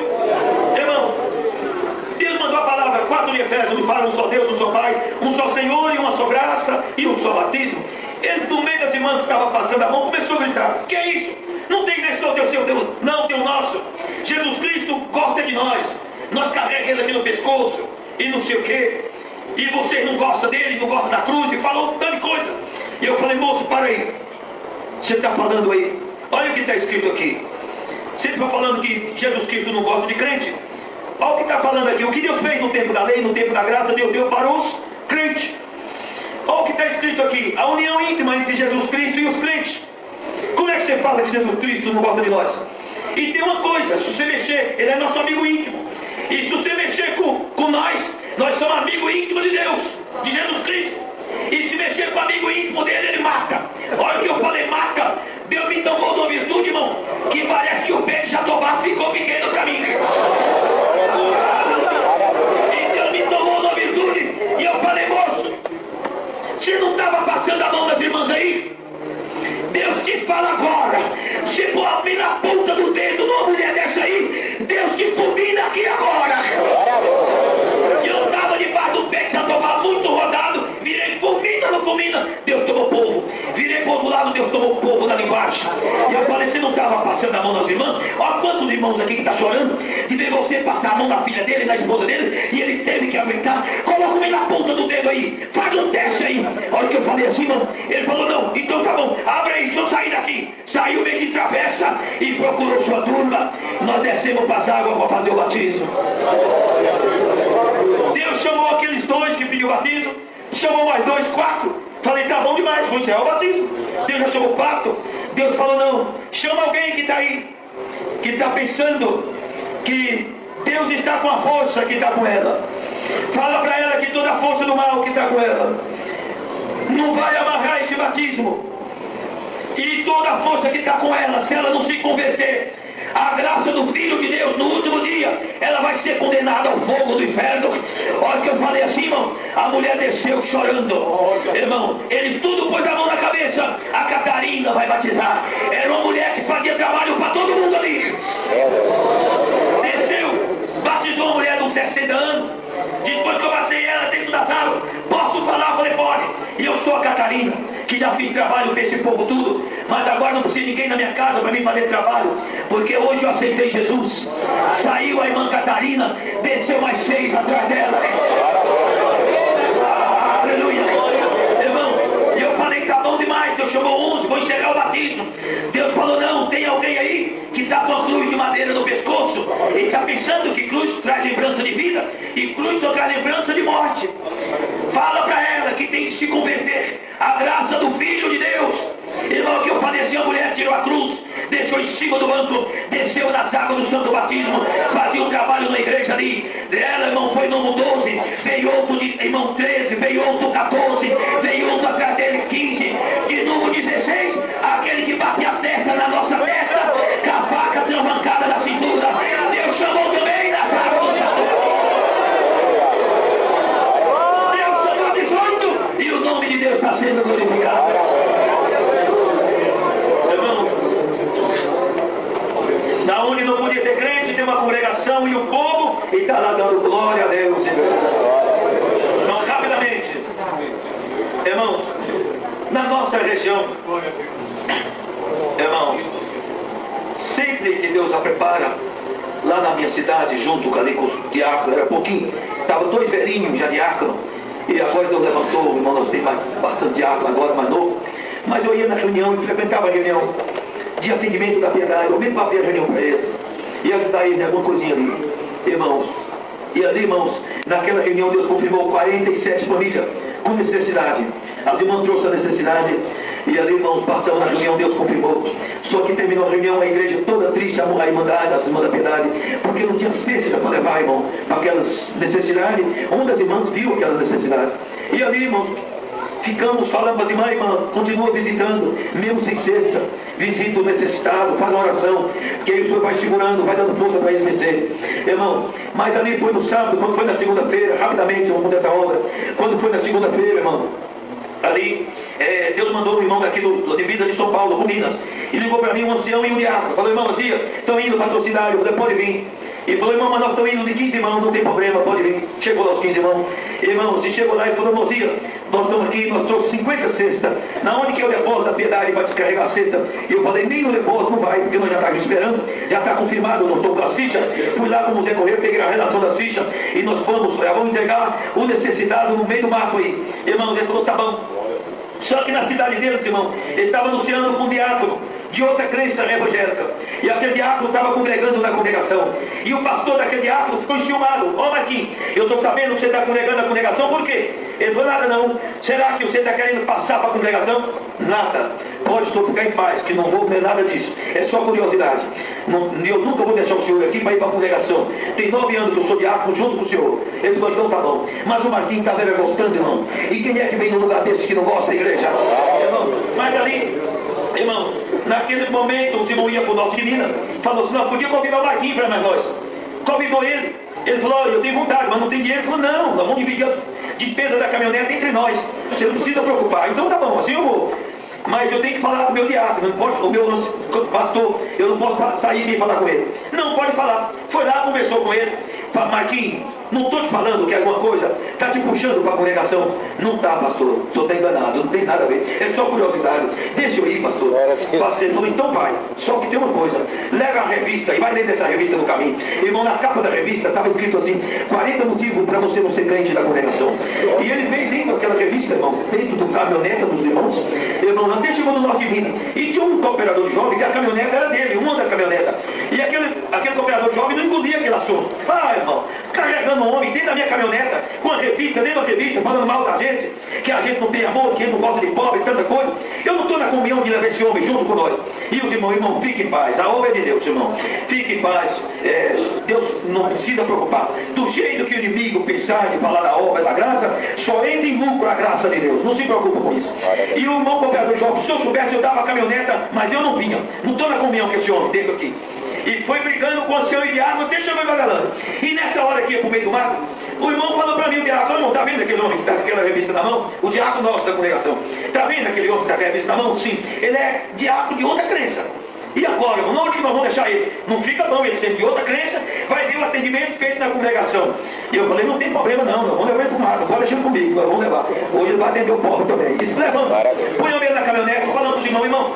Irmão, Deus mandou a palavra 4 de Efésios, fala um só Deus, um só Pai, um só Senhor e uma só graça e um só batismo. Ele no meio das irmãs que estava passando a mão começou a gritar, que é isso? Não tem nem só Deus, seu Deus, não, tem o nosso. Jesus Cristo gosta de nós. Nós carregamos ele aqui no pescoço e não sei o quê. E vocês não gostam dele, não gostam da cruz, e falou tanta coisa. E eu falei, moço, para aí. Você está falando aí, olha o que está escrito aqui. Você está falando que Jesus Cristo não gosta de crente? Olha o que está falando aqui. O que Deus fez no tempo da lei, no tempo da graça, Deus deu para os crentes. Olha o que está escrito aqui. A união íntima entre Jesus Cristo e os crentes. Como é que você fala que Jesus Cristo não gosta de nós? E tem uma coisa, se você mexer, ele é nosso amigo íntimo. E se você mexer com nós somos amigos íntimos de Deus, de Jesus Cristo. E se mexer com o amigo íntimo dele, ele mata. Olha o que eu falei, mata. Deus me tomou de uma virtude, irmão, que parece que o pé de Jatobá ficou pequeno para mim. E Deus me tomou de uma virtude. E eu falei, moço, você não estava passando a mão das irmãs aí? Deus te fala agora. Se for abrir na ponta do dedo numa mulher dessa aí, Deus te fulmina aqui agora. Eu estava debaixo do pé de Jatobá muito rodado, virei fulmina, não fulmina, Deus tomou povo. Virei para o outro lado, Deus tomou povo lá embaixo. E eu falei, você não estava passando a mão nas irmãs? Olha quantos irmãos aqui que estão chorando de ver você passar a mão na filha dele, na esposa dele, e ele teve que aguentar. Coloca ele na ponta do dedo aí, faz um teste aí. Olha o que eu falei assim, irmão. Ele falou, não, então tá bom, abre aí, deixa eu sair daqui. Saiu meio de travessa e procurou sua turma. Nós descemos para as águas para fazer o batismo. Deus chamou aqueles 2 que pediu batismo, chamou mais 2, 4. Falei, tá bom demais, você é o batismo. Deus já chamou 4. Deus falou, não, chama alguém que está aí, que está pensando que Deus está com a força que está com ela. Fala para ela que toda a força do mal que está com ela não vai amarrar esse batismo. E toda a força que está com ela, se ela não se converter, a graça do Filho de Deus no último dia, ela vai ser condenada ao fogo do inferno. Olha que eu falei assim, irmão, a mulher desceu chorando. Irmão, eles tudo pôs a mão na cabeça. A Catarina vai batizar. Era uma mulher que fazia trabalho para todo mundo ali. Desceu, batizou a mulher de uns 60 anos. Depois que eu batei ela dentro da sala, posso falar? Eu falei, pode. E eu sou a Catarina, que já fiz trabalho desse povo tudo, mas agora não precisa ninguém na minha casa para mim fazer trabalho, porque hoje eu aceitei Jesus. Saiu a irmã Catarina, desceu mais 6 atrás dela. Aleluia. Irmão, eu falei que tá bom demais. Deus chamou 11, vou enxergar o batismo. Deus falou, não, tem alguém aí que está com a cruz de madeira no pescoço e está pensando que cruz traz lembrança de vida e cruz só traz lembrança de morte. Fala para ela que tem que se converter à graça do Filho de Deus. Irmão, que eu falei assim, a mulher tirou a cruz, deixou em cima do banco, desceu nas águas do santo batismo, fazia um trabalho na igreja ali. Ela, irmão, foi no 12, veio outro, irmão, 13, veio outro 14, veio outro atrás dele 15, de novo 16, aquele que bate a testa na nossa testa, com a faca travancada na cintura. Deus chamou também nas águas do santo. Deus chamou 18 e o nome de Deus está sendo glorificado. Da onde não podia ter crente, tem uma congregação e o povo, e está lá dando glória a Deus. Então, rapidamente, irmãos, na nossa região, irmãos, 6 sempre que Deus a prepara, lá na minha cidade, junto ali com os diáconos, era pouquinho, estavam 2 velhinhos já diáconos, e agora Deus levantou, irmão, nós temos bastante diácono agora, mais novo, mas eu ia na reunião e frequentava a reunião de atendimento da piedade, eu mesmo fazia a reunião para eles, e ajudar eles em alguma coisinha ali, irmãos. E ali, irmãos, naquela reunião Deus confirmou 47 famílias com necessidade. As irmãs trouxeram a necessidade e ali, irmãos, passamos na reunião, Deus confirmou. Só que terminou a reunião, a igreja toda triste, a irmandade, as irmãs da piedade, porque não tinha cesta para levar, irmão, para aquelas necessidades. Uma das irmãs viu aquela necessidade. E ali, irmãos, ficamos falando para as irmãs, irmã, continua visitando, mesmo sem cesta, visita o necessitado, faz uma oração, que aí o Senhor vai segurando, vai dando força para eles vencer. Irmão, mas ali foi no sábado, quando foi na segunda-feira, rapidamente, vamos mudar essa obra, quando foi na segunda-feira, irmão, ali, Deus mandou um irmão daqui do Divisa de São Paulo, com Minas, e ligou para mim um ancião e um diácono, falou, irmão, estão indo patrocinário, você pode vir. E falou, irmão, mas nós estamos indo de 15 irmãos, não tem problema, pode vir. Chegou lá os 15 irmãos. Irmãos, e chegou lá e falou, irmãozinha, nós estamos aqui, nós trouxemos 50 cestas. Na onde que é o depósito da piedade vai descarregar a cesta? E eu falei, nem no depósito não vai, porque nós já estávamos esperando, já está confirmado, nós estamos com as fichas. Fui lá como Zé Correio, peguei a relação das fichas e nós vamos entregar o necessitado no meio do mato aí. Irmão, ele falou, tá bom. Só que na cidade deles, irmão, ele estava anunciando com um diácono de outra crença evangélica. E aquele diácono estava congregando na congregação. E o pastor daquele diácono ficou enciumado. Ó Marquinhos, eu estou sabendo que você está congregando na congregação, por quê? Ele falou, nada não. Será que você está querendo passar para a congregação? Nada. Pode só ficar em paz, que não vou ver nada disso. É só curiosidade. Eu nunca vou deixar o senhor aqui para ir para a congregação. Tem 9 anos que eu sou diácono junto com o senhor. Ele falou, então tá bom. Mas o Marquinhos está velho gostando, irmão. E quem é que vem num lugar desse que não gosta da igreja? Irmão, mas ali, irmão, naquele momento os irmãos iam para o norte de Minas, falou assim, não, podia convidar o Marquinhos para nós. Convidou ele. Ele falou, eu tenho vontade, mas não tem dinheiro. Ele falou, não, nós vamos dividir as despesas da caminhonete entre nós. Você não precisa preocupar. Então tá bom, assim eu vou. Mas eu tenho que falar com o meu diácono, não pode, o meu pastor, eu não posso sair sem falar com ele. Não, pode falar. Foi lá, conversou com ele. Falei, Marquinhos, não estou te falando que é alguma coisa está te puxando para a congregação. Não está, pastor, o senhor está enganado, não tem nada a ver. É só curiosidade. Deixa eu ir, pastor. Pastor falou, então vai. Só que tem uma coisa, leva a revista e vai ler dessa revista no caminho. Irmão, na capa da revista estava escrito assim, 40 motivos para você não ser crente da congregação. E ele veio lendo aquela revista, irmão, dentro do caminhonete dos irmãos. Irmão, até chegou no norte de Minas. E tinha um cooperador jovem, que a caminhoneta era dele, uma das caminhonetas. E aquele cooperador jovem não engolia aquele assunto. Ah, irmão, carregando um homem dentro da minha caminhoneta, com a revista, dentro da revista, falando mal da gente, que a gente não tem amor, que a gente não gosta de pobre, tanta coisa. Eu não estou na comunhão de levar esse homem junto com nós. E os irmãos, fique em paz. A obra é de Deus, irmão. Fique em paz. Deus não precisa preocupar. Do jeito que o inimigo pensar de falar da obra da graça, só entra em lucro a graça de Deus. Não se preocupe com isso. E o irmão cooperador jovem, se eu soubesse, eu dava a caminhoneta, mas eu não vinha. Não estou na comunhão com esse homem dentro aqui. E foi brigando com o ancião e diácono, deixa eu ver bagalando. E nessa hora aqui, pro meio do mato, o irmão falou para mim, o diácono, irmão, tá vendo aquele homem que está com aquela revista na mão? O diácono nosso da congregação. Tá vendo aquele homem que está com a revista na mão? Sim. Ele é diácono de outra crença. E agora, irmão, onde nós vamos deixar ele? Não fica bom, ele tem de outra crença, vai ver o atendimento feito na congregação. E eu falei, não tem problema não, vamos levar ele para o mato, pode deixar comigo, vamos levar. Hoje ele vai atender o povo também. Isso levando, põe ele na caminhonete, falando para os irmãos, irmão,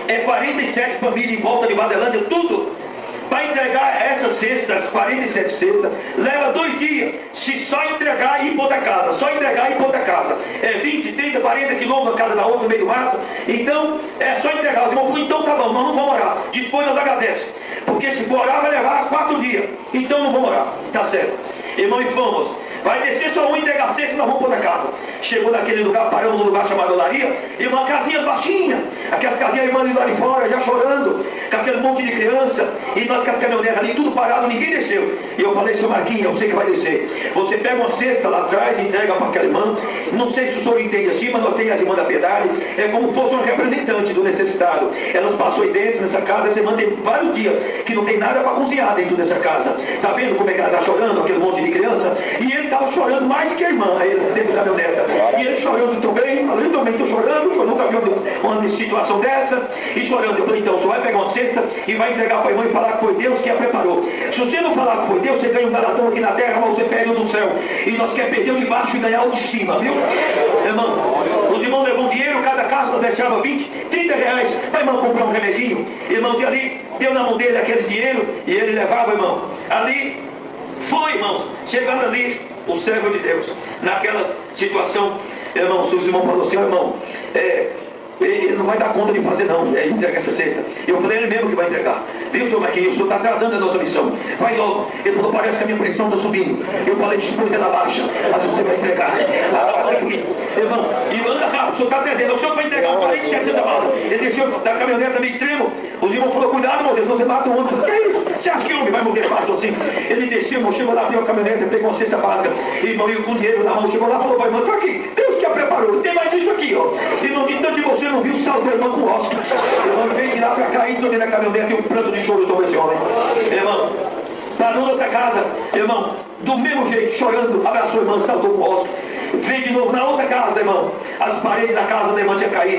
é 47 famílias em volta de Vazelândia, tudo. Para entregar essas cestas, 47 cestas, leva 2 dias, se só entregar e ir para outra casa, só entregar e ir para outra casa. É 20, 30, 40 quilômetros da casa da outra, no meio do mato. Então, é só entregar. Os irmãos falaram, então tá bom, nós não vamos orar. Depois nós agradecemos. Porque se for orar, vai levar 4 dias. Então não vamos orar. Tá certo. Irmão, e fomos. Vai descer só um entregar cesta e nós vamos para outra casa. Chegou naquele lugar, paramos num lugar chamado Olaria, e uma casinha baixinha, aquelas casinhas irmãs lá de fora, já chorando, com aquele monte de criança, e nós com as caminhonetas ali, tudo parado, ninguém desceu. E eu falei, seu Marquinhos, eu sei que vai descer. Você pega uma cesta lá atrás, entrega para aquela irmã, não sei se o senhor entende assim, mas nós temos as irmãs da piedade, é como se fosse um representante do necessitado. Elas passou aí dentro, nessa casa, essa irmã tem vários dias, que não tem nada para cozinhar dentro dessa casa. Tá vendo como é que ela está chorando, aquele monte de criança? E ele estava chorando mais do que a irmã, ele dentro da caminhoneta. E ele chorando também, mas eu também estou chorando, eu nunca vi uma situação dessa, e chorando. Eu falei, então, você vai pegar uma cesta e vai entregar para a irmã e falar que foi Deus que a preparou. Se você não falar que foi Deus, você ganha um galardão aqui na terra, mas você perde o do céu. E nós queremos perder o de baixo e ganhar o de cima, viu? Irmão, os irmãos levam dinheiro, cada casa nós deixava 20, 30 reais para a irmã comprar um remedinho. Irmãos, e ali, deu na mão dele aquele dinheiro e ele levava, irmão. Ali foi, irmãos, chegando ali, o servo de Deus, naquela situação, irmão, se os irmãos falaram assim, irmão, ele não vai dar conta de fazer não, entregar essa cesta. Eu falei, ele mesmo que vai entregar. Viu, senhor Marquinhos, o senhor está atrasando a nossa missão. Vai logo. Ele falou, parece que a minha pressão está subindo. Eu falei, dispõe ela baixa, mas você vai entregar. Irmão, e anda rápido, o senhor está atendendo, o senhor vai entregar 47 balas. Ele desceu da caminhoneta meio extremo. Os irmãos falaram, cuidado, meu Deus, você mata um homem. Que é isso? Você acha que o homem vai morrer fácil assim? Ele desceu, irmão, chegou lá, abriu a caminhoneta, pegou uma cesta básica. Irmão, e com o dinheiro na mão, chegou lá e falou, vai, irmão, estou aqui. Deus que a preparou, tem mais isso aqui, ó. E no entanto de você não viu o saldo do irmão com o Oscar. Irmão, veio de lá pra cá e tomei na caminhonete e um pranto de choro sobre esse homem. Irmão, parou na outra casa, irmão, do mesmo jeito, chorando, abraçou a irmã, saltou com o Oscar. Veio de novo na outra casa, irmão. As paredes da casa da irmã tinha caído,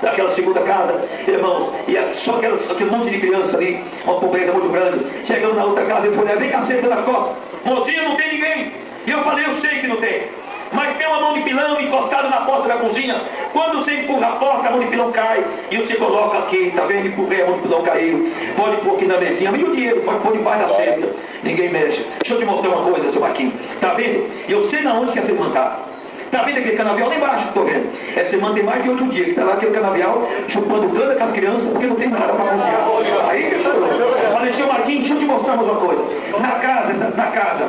daquela segunda casa, irmão. E só aquele monte de criança ali, uma pobreza muito grande. Chegando na outra casa, ele falou, vem cá, senta nas costas. Mocinha, não tem ninguém. E eu falei, eu sei que não tem. Mas tem uma mão de pilão encostada na porta da cozinha. Quando você empurra a porta, a mão de pilão cai. E você coloca aqui, tá vendo? Empurrei, a mão de pilão caiu. Pode pôr aqui na mesinha. E o dinheiro, pode pôr debaixo da cesta. Ninguém mexe. Deixa eu te mostrar uma coisa, seu Marquinhos. Tá vendo? Eu sei na onde que você mandar. Tá vendo aquele canavial lá embaixo? Tô vendo. Essa semana tem mais de 8 dias que tá lá aquele canavial chupando cana com as crianças porque não tem nada para cozinhar. Aí que eu falei, seu Marquinhos, deixa eu te mostrar mais uma coisa. Na casa,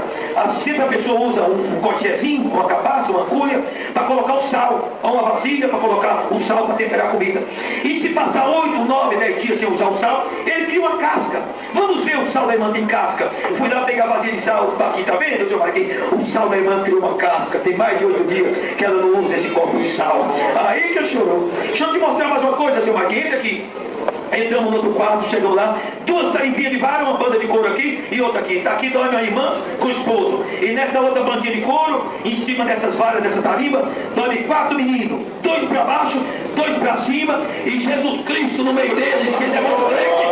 sempre a pessoa usa um cortezinho, uma cabaça, uma cuia, para colocar o sal, ou uma vasilha para colocar o sal para temperar a comida. E se passar 8, 9, 10 dias sem usar o sal, ele cria uma casca. Vamos ver o sal da irmã tem casca. Fui lá pegar a vasilha de sal aqui, tá vendo, seu Marquinhos? O sal da irmã criou uma casca, tem mais de 8 dias que ela não usa esse copo de sal. Aí que ele chorou. Deixa eu te mostrar mais uma coisa, seu Marquinhos, entra aqui. Entramos no outro quarto, chegamos lá, 2 tarimbinhas de vara, uma banda de couro aqui e outra aqui. Tá aqui dorme a irmã com o esposo. E nessa outra bandinha de couro, em cima dessas varas, dessa tarimba, dorme 4 meninos. 2 para baixo, 2 para cima, e Jesus Cristo no meio deles, que ele é muito leite.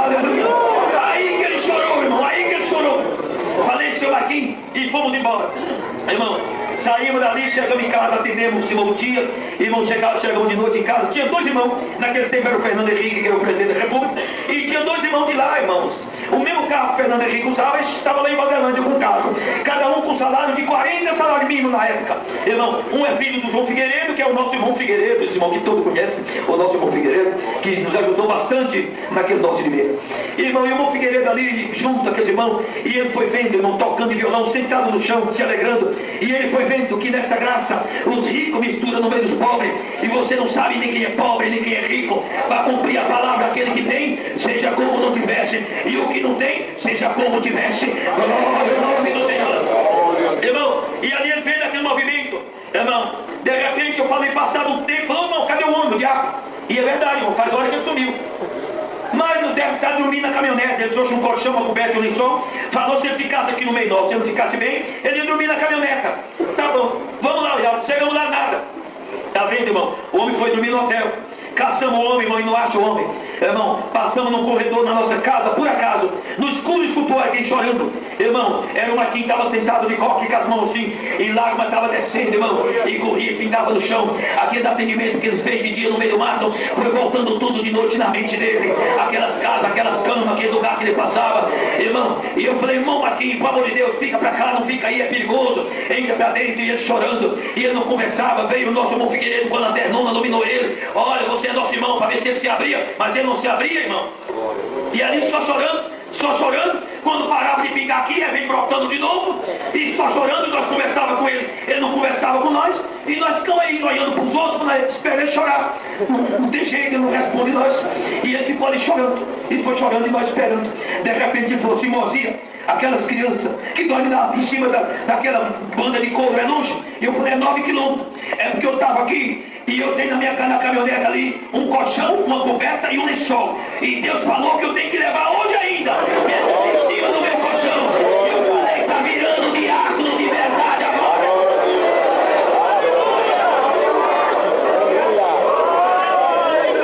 Aleluia. Aí que ele chorou, irmão, aí que ele chorou. Falei, seu Marquinhos, e fomos embora. Irmão, saímos dali, chegamos em casa, atendemos o irmão Tia, irmão chegamos de noite em casa, tinha 2 irmãos, naquele tempo era o Fernando Henrique, que era o presidente da República, e tinha 2 irmãos de lá, irmãos. O mesmo carro que o Fernando Henrique usava, estava lá em Bangalândia com o carro. Cada um com salário de 40 salários mínimos na época. Irmão, um é filho do João Figueiredo, que é o nosso irmão Figueiredo, esse irmão que todo conhece, o nosso irmão Figueiredo, que nos ajudou bastante naquele norte de meio. Irmão, e o irmão Figueiredo ali, junto daquele irmão, e ele foi vendo, irmão, tocando violão, sentado no chão, se alegrando, e ele foi vendo que nessa graça, os ricos misturam no meio dos pobres, e você não sabe nem quem é pobre, nem quem é rico, para cumprir a palavra, aquele que tem, seja como não tivesse, e o que não tem, seja como tivesse. Glória ao nome do Senhor. Irmão, e ali ele fez aquele movimento, irmão, de repente eu falei, passado um tempo, falou, não, cadê o homem, o diabo? E é verdade, irmão, faz hora que ele sumiu. Mas não deve estar dormindo na caminhonete. Ele trouxe um colchão, uma coberta e um lençol. Falou, se ele ficasse aqui no meio nosso, se ele não ficasse bem, ele ia dormir na caminhoneta. Tá bom, vamos lá, já chegamos lá, nada. Tá vendo, irmão? O homem foi dormir no hotel. Caçamos o homem, irmão, e não acha o homem. Irmão, passamos num corredor na nossa casa, por acaso, no escuro escutou alguém chorando. Irmão, era uma que estava sentado de coque com as mãos assim, e lágrimas estava descendo, irmão, e corria e pintava no chão. Aquele atendimento que eles fez de dia no meio do mato, foi voltando tudo de noite na mente dele. Aquelas casas, aquelas camas, aquele lugar que ele passava. Irmão, e eu falei, irmão Marquinhos, pelo amor de Deus, fica pra cá, não fica aí, é perigoso. Entra pra dentro, e ele chorando, e ele não conversava. Veio o nosso irmão Figueiredo com a lanternona, dominou ele. Olha, você é nosso irmão, para ver se ele se abria, mas ele não se abria, irmão. E ali só chorando, quando parava de pingar aqui, ele vem brotando de novo, e só chorando, nós conversávamos com ele não conversava com nós, e nós ficamos aí olhando para os outros, esperando ele chorar. Não tem jeito, ele não responde nós, e ele ficou ali chorando, e foi chorando e nós esperando. De repente ele falou assim, mozinha, aquelas crianças que dormem lá em cima daquela banda de couro, é longe? E eu falei, é 9 quilômetros. É porque eu estava aqui e eu tenho na caminhonete ali um colchão, uma coberta e um lençol. E Deus falou que eu tenho que levar hoje ainda. Em cima do meu colchão. Eu falei, está virando diácono de verdade agora.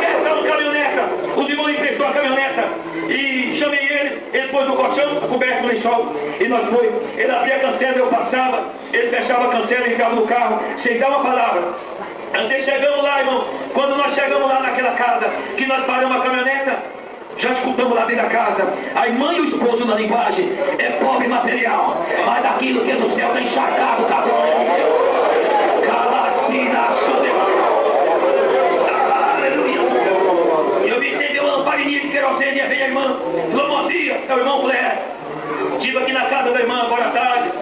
Essa caminhoneta, os irmãos emprestou a caminhoneta e chamei ele pôs o colchão, coberto no lençol, e nós foi. Ele abria a cancela, eu passava, ele fechava a cancela e entrava no carro, sem dar uma palavra. Até chegamos lá, irmão, quando nós chegamos lá naquela casa, que nós paramos a caminhoneta, já escutamos lá dentro da casa, a irmã e o esposo na linguagem, é pobre material, mas daquilo que é do céu está encharcado, tá bom? Aleluia. Eu vi estender uma lamparinha de querosene e veio a irmã Lomozia, é o irmão Blair. Estive aqui na casa da irmã agora à tarde.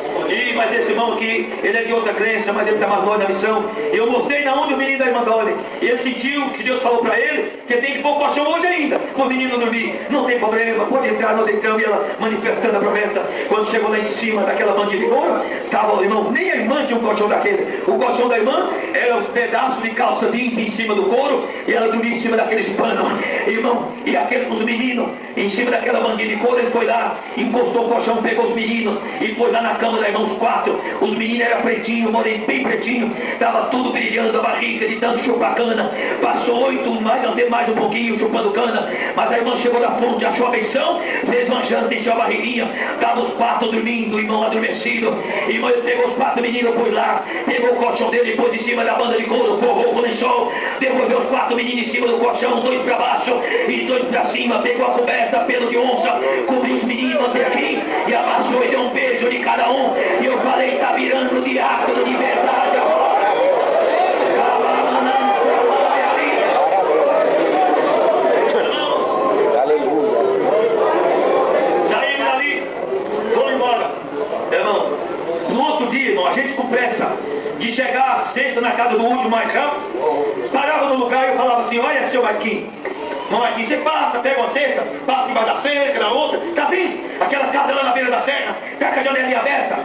Mas esse irmão aqui, ele é de outra crença, mas ele está mais longe na missão. Eu mostrei na onde o menino da irmã Dolly. E ele sentiu que Deus falou para ele que tem que pôr o colchão hoje ainda, para o menino dormir. Não tem problema, pode entrar, nós entramos. E ela manifestando a promessa. Quando chegou lá em cima daquela bandinha de couro, estava o irmão, nem a irmã tinha um colchão daquele. O colchão da irmã era os pedaços de calça jeans em cima do couro, e ela dormia em cima daqueles panos. Irmão, e os meninos, em cima daquela bandinha de couro, ele foi lá, encostou o colchão, pegou os meninos e foi lá na cama da irmã, os 4. Os meninos eram pretinhos, moreno, bem pretinho, estava tudo brilhando a barriga de tanto chupar cana. Passou 8, andei mais um pouquinho chupando cana, mas a irmã chegou na fonte, achou a benção, fez manchando, deixou a barriguinha, estava os 4 dormindo, o irmão adormecido. Irmão, ele pegou os 4 meninos, foi lá, pegou o colchão dele, pôs em cima da banda de couro, forrou com lençol, devolveu os 4 meninos em cima do colchão, 2 para baixo e 2 para cima, pegou a coberta, pelo de onça, cobriu os meninos até aqui e abraçou e deu um beijo de cada um. E eu falei, está virando diácono de verdade agora. Saímos dali, vamos embora. Irmão, no outro dia, irmão, a gente com pressa de chegar à sexta na casa do último mais rápido, parava no lugar e eu falava assim, olha seu Marquinhos, Marquinhos, você passa, pega uma cesta, passa debaixo da cerca, na outra, tá vindo? Aquela casa lá na beira da serra, tá com a janelinha aberta,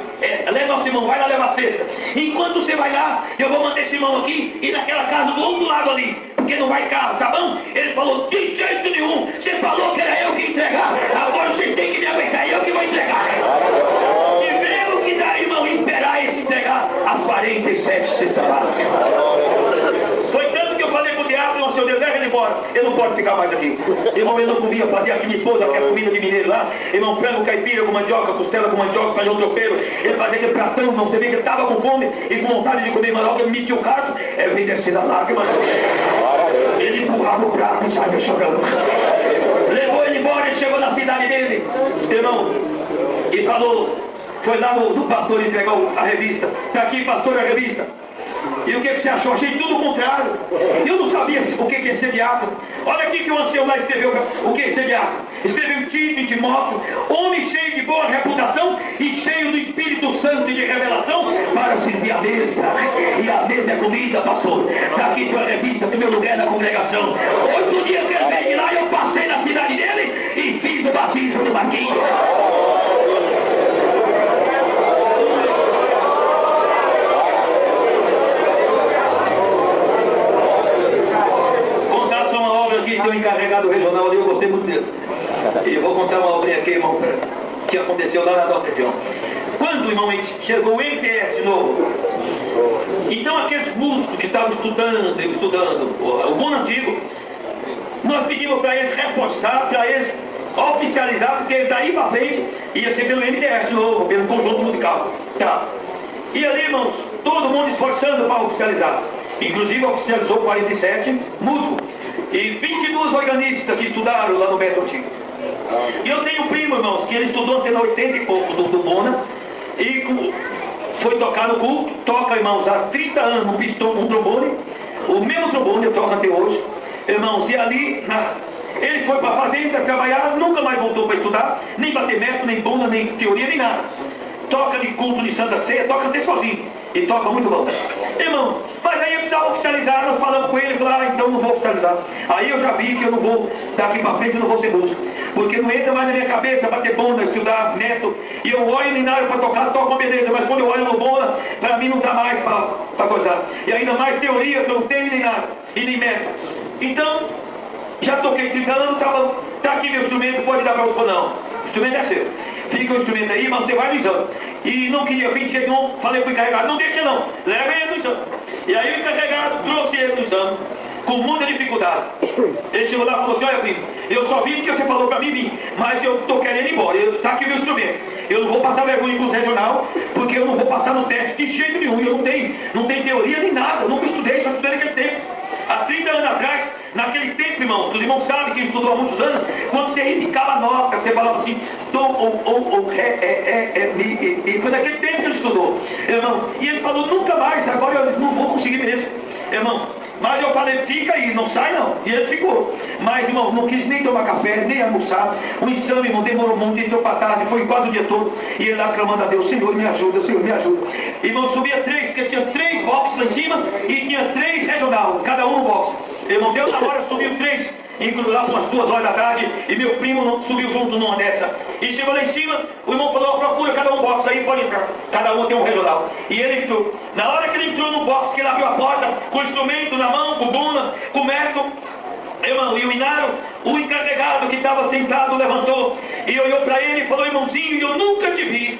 leva o Simão, vai lá levar a cesta. Enquanto você vai lá, eu vou manter Simão aqui e naquela casa do outro lado ali, porque não vai carro, tá bom? Ele falou, de jeito nenhum, você falou que era eu que ia entregar, agora você tem que me aguentar, eu que vou entregar. E veio o que dá, irmão, esperar esse entregar as 47 cestas básicas. Foi tanto que eu falei pro diabo, seu Deus, leva ele embora, ele não pode ficar mais aqui. Irmão, ele não comia, fazia aqui minha esposa, aquela comida de mineiro lá, irmão, frango caipira com mandioca, costela com mandioca, feijão tropeiro, ele fazia aquele pratão, irmão, você vê que ele estava com fome e com vontade de comer mandioca, ele metia o carro, ele veio descendo as lágrimas, ele empurrava o prato e saiu chorando. Levou ele embora, ele chegou na cidade dele, irmão, e falou, foi lá no pastor e entregou a revista, tá aqui pastor a revista. E o que você achou? Achei tudo o contrário. Eu não sabia o que é ser diácono. Olha aqui que o ancião lá escreveu o que é ser diácono. Escreveu Tito e Timóteo, homem cheio de boa reputação e cheio do Espírito Santo e de revelação para servir a mesa. E a mesa é comida, pastor. Está aqui tua revista, do meu lugar na congregação. 8 dias que ele veio de lá, eu passei na cidade dele e fiz o batismo do Marquinhos. Que o encarregado regional ali, eu gostei muito dele. E eu vou contar uma obrinha aqui, irmão, que aconteceu lá na nossa região. Quando, irmão, chegou o MTS novo, então aqueles músicos que estavam estudando o mundo antigo, nós pedimos para eles reforçar, para eles oficializar, porque daí para frente ia ser pelo MTS novo, pelo conjunto musical. Tá. E ali, irmãos, todo mundo esforçando para oficializar. Inclusive oficializou 47 músicos. E 22 organistas que estudaram lá no Beto Antigo. E eu tenho um primo, irmãos, que ele estudou até 80 e pouco do Bona. E foi tocar no culto. Toca, irmãos, há 30 anos um trombone. O mesmo trombone eu toco até hoje. Irmãos, e ali ele foi para a fazenda trabalhar, nunca mais voltou para estudar. Nem bater método, nem bunda, nem teoria, nem nada. Toca de culto de Santa Ceia, toca até sozinho. E toca muito bom. Irmão, mas aí eu precisava oficializar, nós falamos com ele, então não vou oficializar. Aí eu já vi que eu não vou, daqui para frente eu não vou ser músico. Porque não entra mais na minha cabeça bater bunda, estudar método. E eu olho nem nada para tocar, toco uma beleza. Mas quando eu olho no bunda, para mim não dá mais para gozar. E ainda mais teoria, que eu não tenho nem nada. E nem método. Então, já toquei 30 anos, tá aqui meu instrumento, pode dar para outro não. O instrumento é seu. Fica o instrumento aí, mas você vai no exame. E não queria vir, chegou, falei pro encarregado, não deixa não, leva ele no exame. E aí o encarregado trouxe ele no exame, com muita dificuldade. Ele chegou lá e falou assim, olha primo, eu só vim porque você falou pra mim vir, mas eu tô querendo ir embora, tá aqui o meu instrumento. Eu não vou passar vergonha com os regional, porque eu não vou passar no teste de jeito nenhum. Eu não tenho teoria nem nada, eu nunca estudei, só estudei naquele tempo. Há 30 anos atrás, Naquele tempo, irmãos, os irmãos sabem que estudou há muitos anos, quando você indicava nota, você falava assim, dom ou ré, mi, e foi naquele tempo que ele estudou, irmão. E ele falou, nunca mais, agora eu não vou conseguir mesmo, irmão. Mas eu falei, fica aí, não sai não. E ele ficou. Mas, irmão, não quis nem tomar café, nem almoçar. O exame, irmão, demorou muito, entrou para tarde, foi quase o dia todo. E ele lá clamando a Deus, Senhor, me ajuda, Senhor, me ajuda. Irmão, subia 3, porque tinha 3 boxes lá em cima e tinha 3 regional, cada um no box. Irmão, Deus na hora subiu 3. Inclusive lá umas 2 horas da tarde, e meu primo subiu junto numa dessa. E chegou lá em cima, o irmão falou, procura cada um box aí, pode entrar. Cada um tem um regional. E ele entrou. Na hora que ele entrou no box, que ele abriu a porta, com o instrumento na mão, com o buna, com o método, irmão, e o Inaro, o encarregado que estava sentado, levantou e olhou para ele e falou, irmãozinho, eu nunca te vi,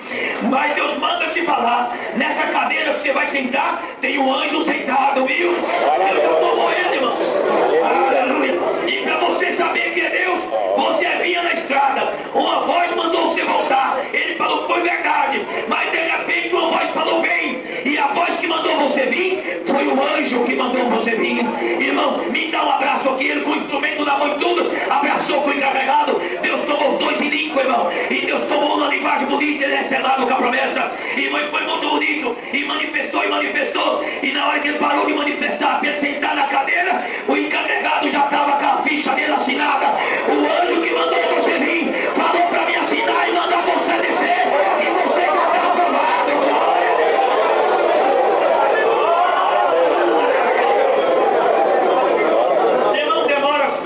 mas Deus manda te falar, nessa cadeira que você vai sentar, tem um anjo sentado, viu? Eu estou morrendo, irmão. Aleluia. E para você saber que é Deus, você vinha na estrada, uma voz mandou você voltar, ele falou, foi verdade, mas de repente uma voz falou, vem, e a voz que mandou você vir, foi o anjo que mandou você vir. Irmão, me dá um abraço aqui, ele com o instrumento da mão e tudo, abraçou com o encarregado, Deus tomou os 2 em língua, irmão, e Deus tomou uma linguagem bonita, ele é selado com a promessa, irmão, foi muito bonito, e manifestou, e na hora que ele parou de manifestar, para ele sentar na cadeira, o encarregado já estava com a ficha dele assinada, o anjo que mandou você vir, falou para mim assinar e mandar você descer, e você já está aprovado,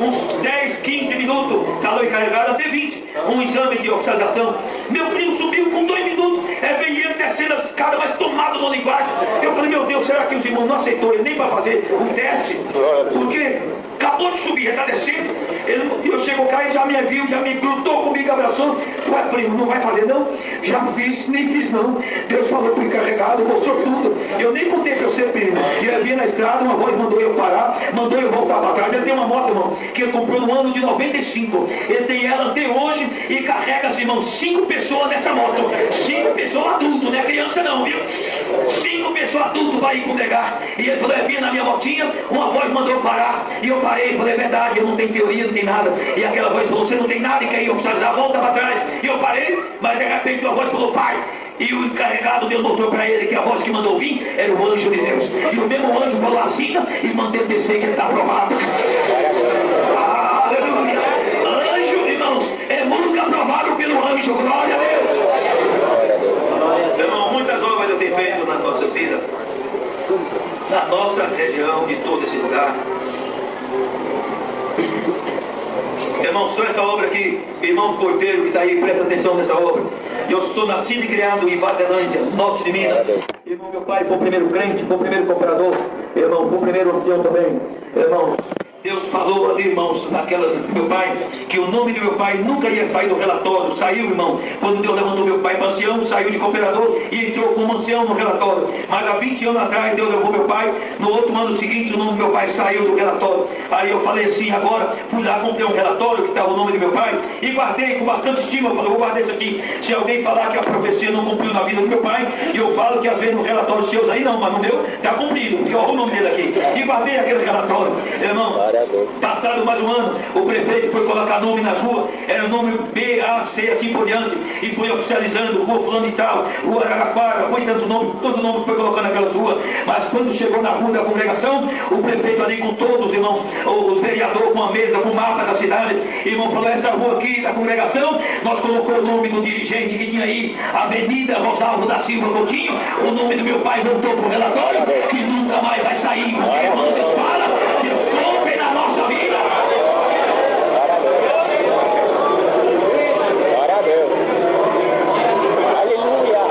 uns 10, 15 minutos, falou encarregado até 20, um exame de oxidação. Meu primo subiu com 2 minutos, veio ele descendo as escadas, mas tomado na linguagem. Eu falei, meu Deus, será que os irmãos não aceitou ele nem para fazer um teste? Porque acabou de subir, ele está descendo. Eu chego cá e já me viu, já me grudou comigo, abraçou. Ué, primo, não vai fazer não? Já fiz, nem fiz não. Deus falou para o encarregado, mostrou tudo. Eu nem contei para você, primo. E ele vinha na estrada, uma voz mandou eu parar, mandou eu voltar para trás. Ele tem uma moto, irmão, que ele comprou no ano de 95. Ele tem ela até hoje e carrega, irmão, 5 pessoas nessa moto. 5 pessoas adultos, não é criança não, viu? 5 pessoas adultos vai ir congregar. E ele falou, vinha na minha motinha, uma voz mandou eu parar. E eu parei, falei, é verdade, eu não tenho teoria, não tem nada. E aquela voz falou, você não tem nada e quer ir oficializar, volta para trás. E eu parei, mas de repente uma voz falou, pai. E o encarregado Deus mostrou para ele que a voz que mandou vir era o anjo de Deus. E o mesmo anjo falou assim e manteve descer que ele está aprovado. Aleluia! Anjo, irmãos, é muito aprovado pelo anjo, glória a Deus. Irmão, muitas obras eu tenho feito na nossa vida, na nossa região, de todo esse lugar. Irmão, só essa obra aqui, irmão Cordeiro que está aí, presta atenção nessa obra. Eu sou nascido e criado em Vazelândia, norte de Minas. Irmão, meu pai foi o primeiro crente, foi o primeiro cooperador. Irmão, foi o primeiro ancião também. Irmão, Deus falou ali, irmãos, naquela do meu pai, que o nome do meu pai nunca ia sair do relatório. Saiu, irmão, quando Deus levantou meu pai para ancião, saiu de cooperador e entrou como ancião no relatório. Mas há 20 anos atrás, Deus levou meu pai. No outro ano seguinte, o nome do meu pai saiu do relatório. Aí eu falei assim, agora, fui lá, comprei um relatório que estava o nome do meu pai e guardei com bastante estima. Eu falei, vou guardar isso aqui. Se alguém falar que a profecia não cumpriu na vida do meu pai, eu falo que haver no relatório seus aí não, mas no meu está cumprido, porque olha o nome dele aqui. E guardei aquele relatório, irmão. Passado mais um ano, o prefeito foi colocar nome nas ruas, era o nome B, A, C, assim por diante, e foi oficializando, rua fulano e tal, rua Araraquara, foi tantos nomes, todo nome foi colocando naquelas ruas. Mas quando chegou na rua da congregação, o prefeito ali com todos, irmão, os vereadores com a mesa, com o mapa da cidade, irmão, falou, essa rua aqui da congregação, nós colocamos o nome do dirigente que tinha aí, Avenida Rosalvo da Silva Coutinho, o nome do meu pai voltou pro relatório, que nunca mais vai sair, porque quando Deus fala, Deus cumpre na nossa vida. Glória a Deus. Aleluia.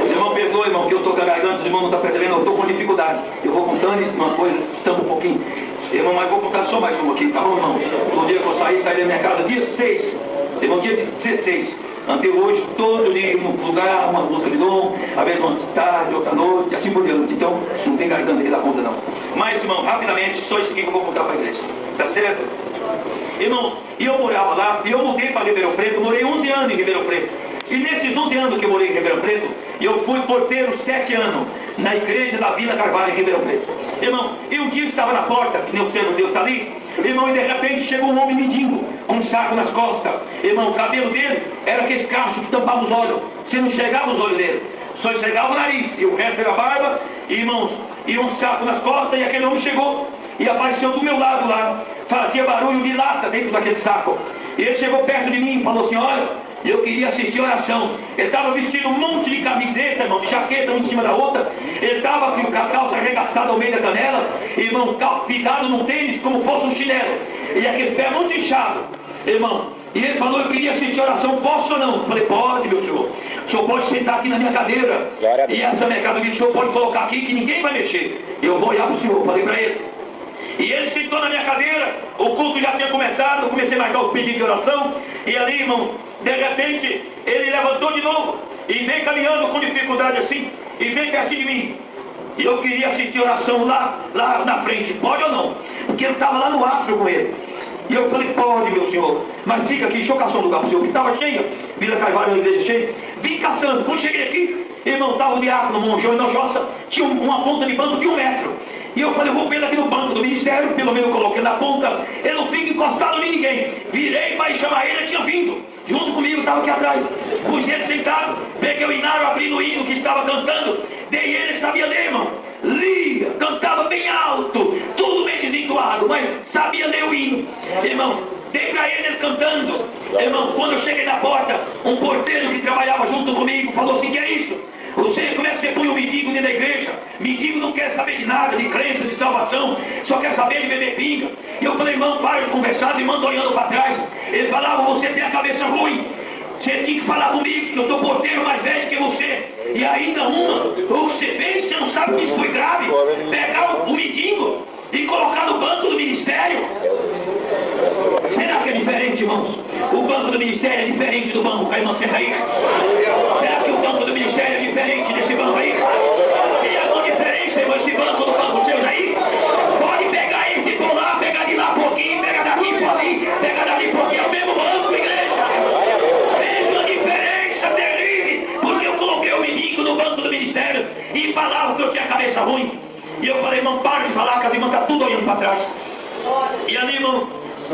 Os irmãos perdoam, irmão, que eu estou carregando, os irmãos não estão percebendo, eu estou com dificuldade. Eu vou contando isso, uma coisa, estamos um pouquinho. Irmão, mas vou contar só mais uma aqui, tá bom, irmão? No dia que eu saí da minha casa, dia 6, irmão, dia 16. Até hoje, todo dia, um lugar, uma música de dom, às vezes uma tarde, outra noite, assim por diante. Então, não tem garganta que dá conta, não. Mas, irmão, rapidamente, só isso aqui que eu vou contar para a igreja. Tá certo? Irmão, e eu morava lá, e eu mudei para Ribeirão Preto, morei 11 anos em Ribeirão Preto. E nesses 11 anos que eu morei em Ribeirão Preto, Eu fui porteiro 7 anos na igreja da Vila Carvalho em Ribeirão Preto. Irmão, e um dia eu estava na porta, que nem o servo de Deus está ali, irmão, e de repente chegou um homem mendigo, com um saco nas costas. Irmão, o cabelo dele era aquele cacho que tampava os olhos. Você não enxergava os olhos dele, só enxergava o nariz, e o resto era barba, e, irmãos, e um saco nas costas, e aquele homem chegou e apareceu do meu lado lá, fazia barulho de lata dentro daquele saco. E ele chegou perto de mim e falou assim: olha, eu queria assistir a oração. Ele estava vestindo um monte de camiseta, irmão, de jaqueta uma em cima da outra. Ele estava com a calça arregaçada ao meio da canela, irmão, pisado num tênis como fosse um chinelo, e aquele pé muito inchado, irmão. E ele falou: eu queria assistir a oração, posso ou não? Eu falei: pode, meu senhor. O senhor pode sentar aqui na minha cadeira, e essa mercadoria o senhor pode colocar aqui que ninguém vai mexer. Eu vou olhar para o senhor. Eu falei para ele. E ele sentou na minha cadeira, o culto já tinha começado, eu comecei a marcar os pedidos de oração, e ali, irmão, de repente, ele levantou de novo, e veio caminhando com dificuldade assim, e veio perto de mim. E eu queria assistir a oração lá na frente, pode ou não? Porque eu estava lá no astro com ele. E eu falei: pode, meu senhor, mas fica aqui, deixa eu caçar um lugar para o senhor, que estava cheia, Vila Carvalho, uma igreja cheia. Vim caçando, quando cheguei aqui, irmão, estava o diácono, o monjão e na jossa, tinha uma ponta de banco de 1 metro. E eu falei: eu vou ver aqui no banco do ministério, pelo menos eu coloquei na ponta, ele não fica encostado em ninguém. Virei para ir chamar ele tinha vindo, junto comigo, estava aqui atrás. Pus ele sentado, peguei o inário, abri no hino que estava cantando, dei ele, sabia ler, irmão. Lia, cantava bem alto, tudo bem desvirtuado, mas sabia ler o hino. Irmão, dei para ele cantando. Irmão, quando eu cheguei na porta, um porteiro que trabalhava junto comigo falou assim: que é isso? Você, como é que você põe um mendigo dentro da igreja? Mendigo não quer saber de nada, de crença, de salvação, só quer saber de beber pinga. E eu falei: irmão, para de conversar, e manda olhando para trás. Ele falava: você tem a cabeça ruim. Você tinha que falar comigo, que eu sou porteiro mais velho que você. E ainda o que você fez, você não sabe que isso foi grave. Pegar o mendigo e colocar no banco do ministério. Será que é diferente, irmãos? O banco do ministério é diferente do banco da irmã Serra aí? Será que o banco do ministério é diferente desse banco aí? E a diferença, irmão, esse banco do banco seu aí? Pode pegar esse por lá, pegar de lá pouquinho, pegar daqui por ali, pegar dali pouquinho, é o mesmo banco, igreja. Mesma diferença terrível, porque eu coloquei o menino no banco do ministério e falava que eu tinha cabeça ruim. E eu falei: irmão, para de falar, que as irmãs estão tudo olhando para trás. E ali, irmão,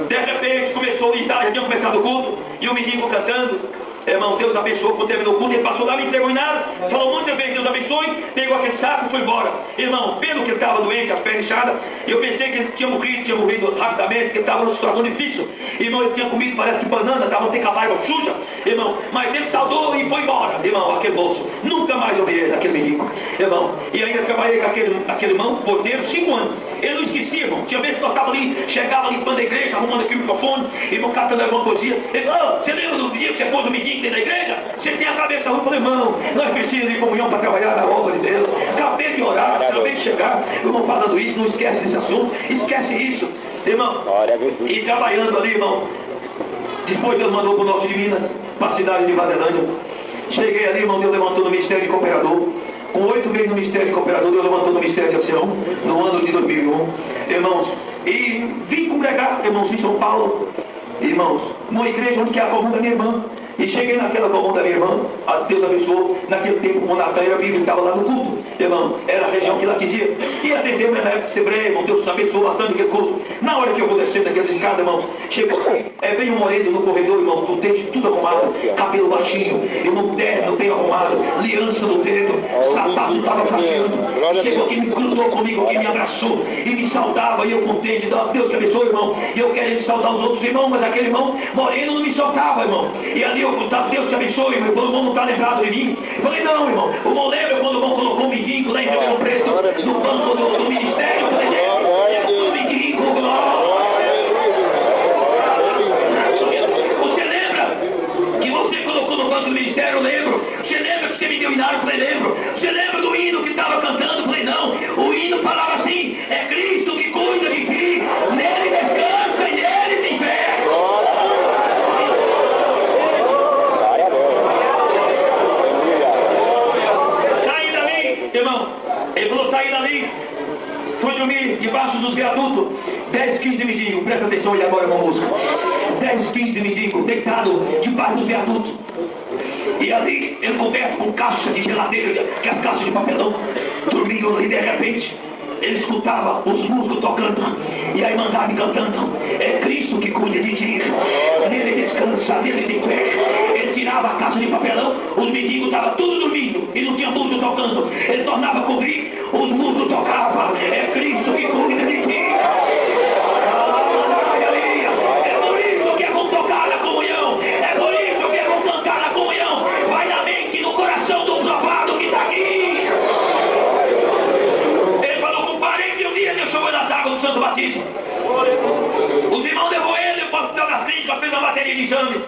de repente começou, e já tinha começado o culto, e o menino cantando. Irmão, Deus abençoou, quando terminou o culto, ele passou lá, não entregou em nada, falou muitas vezes: Deus abençoe, pegou aquele saco e foi embora. Irmão, pelo que ele estava doente, as pernas inchadas, eu pensei que ele tinha morrido rapidamente, que ele estava numa situação difícil. Irmão, ele tinha comido, parece que banana, estava com a barba suja, irmão, mas ele saudou e foi embora. Irmão, aquele moço, nunca mais ouvi ele, aquele menino, irmão. E ainda trabalhei com aquele irmão, porteiro, 5 anos. Ele não esquecia, irmão. Tinha vezes que nós estávamos ali, chegava limpando a igreja, arrumando aqui o microfone, irmão, catando alguma coisinha. Ele falou: você lembra do dia que você pôs o menino dentro da igreja? Você tem a cabeça ruim? Eu falei: irmão, nós precisamos de comunhão para trabalhar na obra de Deus. Acabei de orar, acabei de chegar. Irmão, falando isso, não esquece desse assunto, esquece isso, irmão. E trabalhando ali, irmão. Depois Deus mandou para o norte de Minas, para a cidade de Vadelândia. Cheguei ali, irmão, Deus levantou no ministério de cooperador. Com 8 meses no ministério de cooperador, Deus levantou no ministério de ancião, no ano de 2001, irmãos. E vim congregar, irmãos, em São Paulo, irmãos, numa igreja onde que é a comum da minha irmã. E cheguei naquela comum da minha irmã, Deus abençoou, naquele tempo o Natan era vivo, estava lá no culto, irmão, era a região que lá atendia. E atendeu na época de Sebreia, irmão, Deus abençoou bastante aquele culto. Na hora que eu vou descendo daquelas escadas, irmão, chegou, veio um moreno no corredor, irmão, com o dente tudo arrumado, cabelo baixinho, irmão, terno bem arrumado, aliança no dedo, sapato estava prateando. Chegou aqui, me cruzou comigo, aqui, me abraçou e me saudava, e eu contente, Deus te abençoe, irmão. E eu querendo saudar os outros irmãos, mas aquele irmão moreno não me soltava, irmão. E ali eu contava: Deus te abençoe, irmão, quando o irmão não está lembrado de mim. Eu falei: não, irmão, o irmão lembra quando o irmão colocou um mendigo lá em Ribeirão Preto, no banco do ministério. Eu falei: o mendigo, você lembra que você colocou no banco do ministério? Eu lembro. Você lembra que você me deu inário? Eu falei: lembro. Você lembra do hino que estava cantando? Eu falei: não. O hino falava assim: é Cristo que cuida de ti, nele descansa e nele tem fé. Saí dali, irmão. Ele falou: saí dali. Fui dormir debaixo dos viadutos. 10, 15 mendigos, presta atenção aí agora, irmão música. 10, 15 mendigos, deitado debaixo dos viadutos. E ali, ele coberto com caixa de geladeira, que as caixas de papelão, dormiam ali de repente. Ele escutava os músicos tocando, e aí mandava cantando: é Cristo que cuida de ti, nele descansa, nele tem fé. Ele tirava a caixa de papelão, os mendigos estavam tudo dormindo, e não tinha músico tocando. Ele tornava a cobrir, os músicos tocavam: é Cristo que cuida de ti. É por isso que é bom tocar na comunhão, é por isso que é bom cantar na comunhão. Vai na mente e no coração do provado que está aqui. Deixou nas águas do Santo Batismo. Os irmãos levou ele para o hospital das clínicas, fez uma bateria de exame.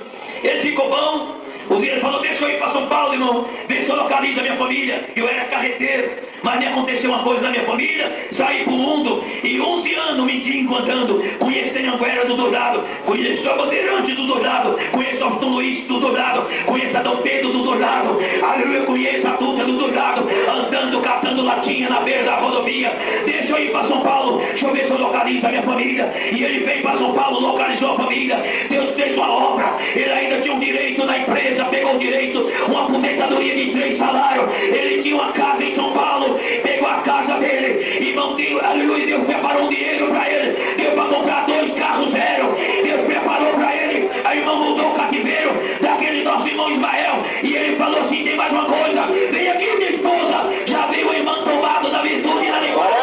Ele ficou bom. Ele falou: deixa eu ir para São Paulo, irmão. Vê se eu localizo a minha família. Eu era carreteiro, mas me aconteceu uma coisa na minha família. Saí pro mundo e 11 anos mendigo andando. Conheço Anhanguera do Dourado, conheço a Bandeirante do Dourado, conheço Austin Luiz do Dourado, conheço a Dom Pedro do Dourado. Aleluia, conheço a Dutra do Dourado, andando, catando latinha na beira da rodovia. Deixa eu ir para São Paulo, deixa eu ver se eu localizo a minha família. E ele veio para São Paulo, localizou a família. Deus fez uma obra. Ele ainda tinha um direito na empresa, pegou o direito, uma aposentadoria de 3 salários. Ele tinha uma casa em São Paulo, pegou a casa dele, irmão, aleluia, Deus preparou um dinheiro para ele, deu para comprar 2 carros zero, Deus preparou para ele. Aí o irmão mudou o cativeiro daquele nosso irmão Ismael, e ele falou assim: tem mais uma coisa, vem aqui minha esposa, já veio o irmão tomado da virtude e da linguagem.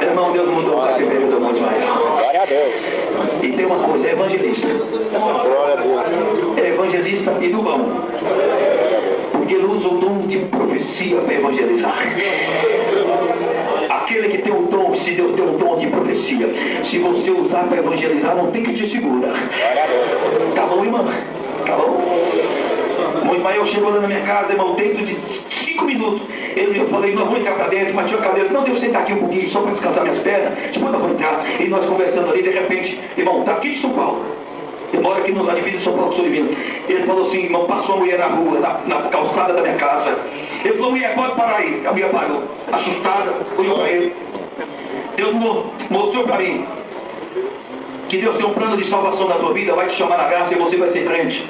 Irmão, Deus mudou o cativeiro do irmão Ismael. Glória a Deus. E tem uma coisa, é evangelista. Glória a Deus. É evangelista e do bom. Porque ele usa o dom de profecia para evangelizar. Aquele que tem o dom, se Deus tem o dom de profecia, se você usar para evangelizar, não tem que te segurar. Tá bom, irmão? Tá bom? O Ismael chegou lá na minha casa, irmão, dentro de 5 minutos. Eu falei: não, vou entrar pra dentro, mas tinha o cabelo. Não, deixa eu sentar aqui um pouquinho, só para descansar minhas pernas. Depois eu vou entrar. E nós conversando ali, de repente, irmão, tá aqui de São Paulo. Eu moro aqui na divisa de São Paulo, sou divino. Ele falou assim: irmão, passou uma mulher na rua, na calçada da minha casa. Ele falou: mulher, pode parar aí. A mulher parou, assustada, olhou para ele. Deus mostrou para mim que Deus tem um plano de salvação na tua vida, vai te chamar na graça e você vai ser crente.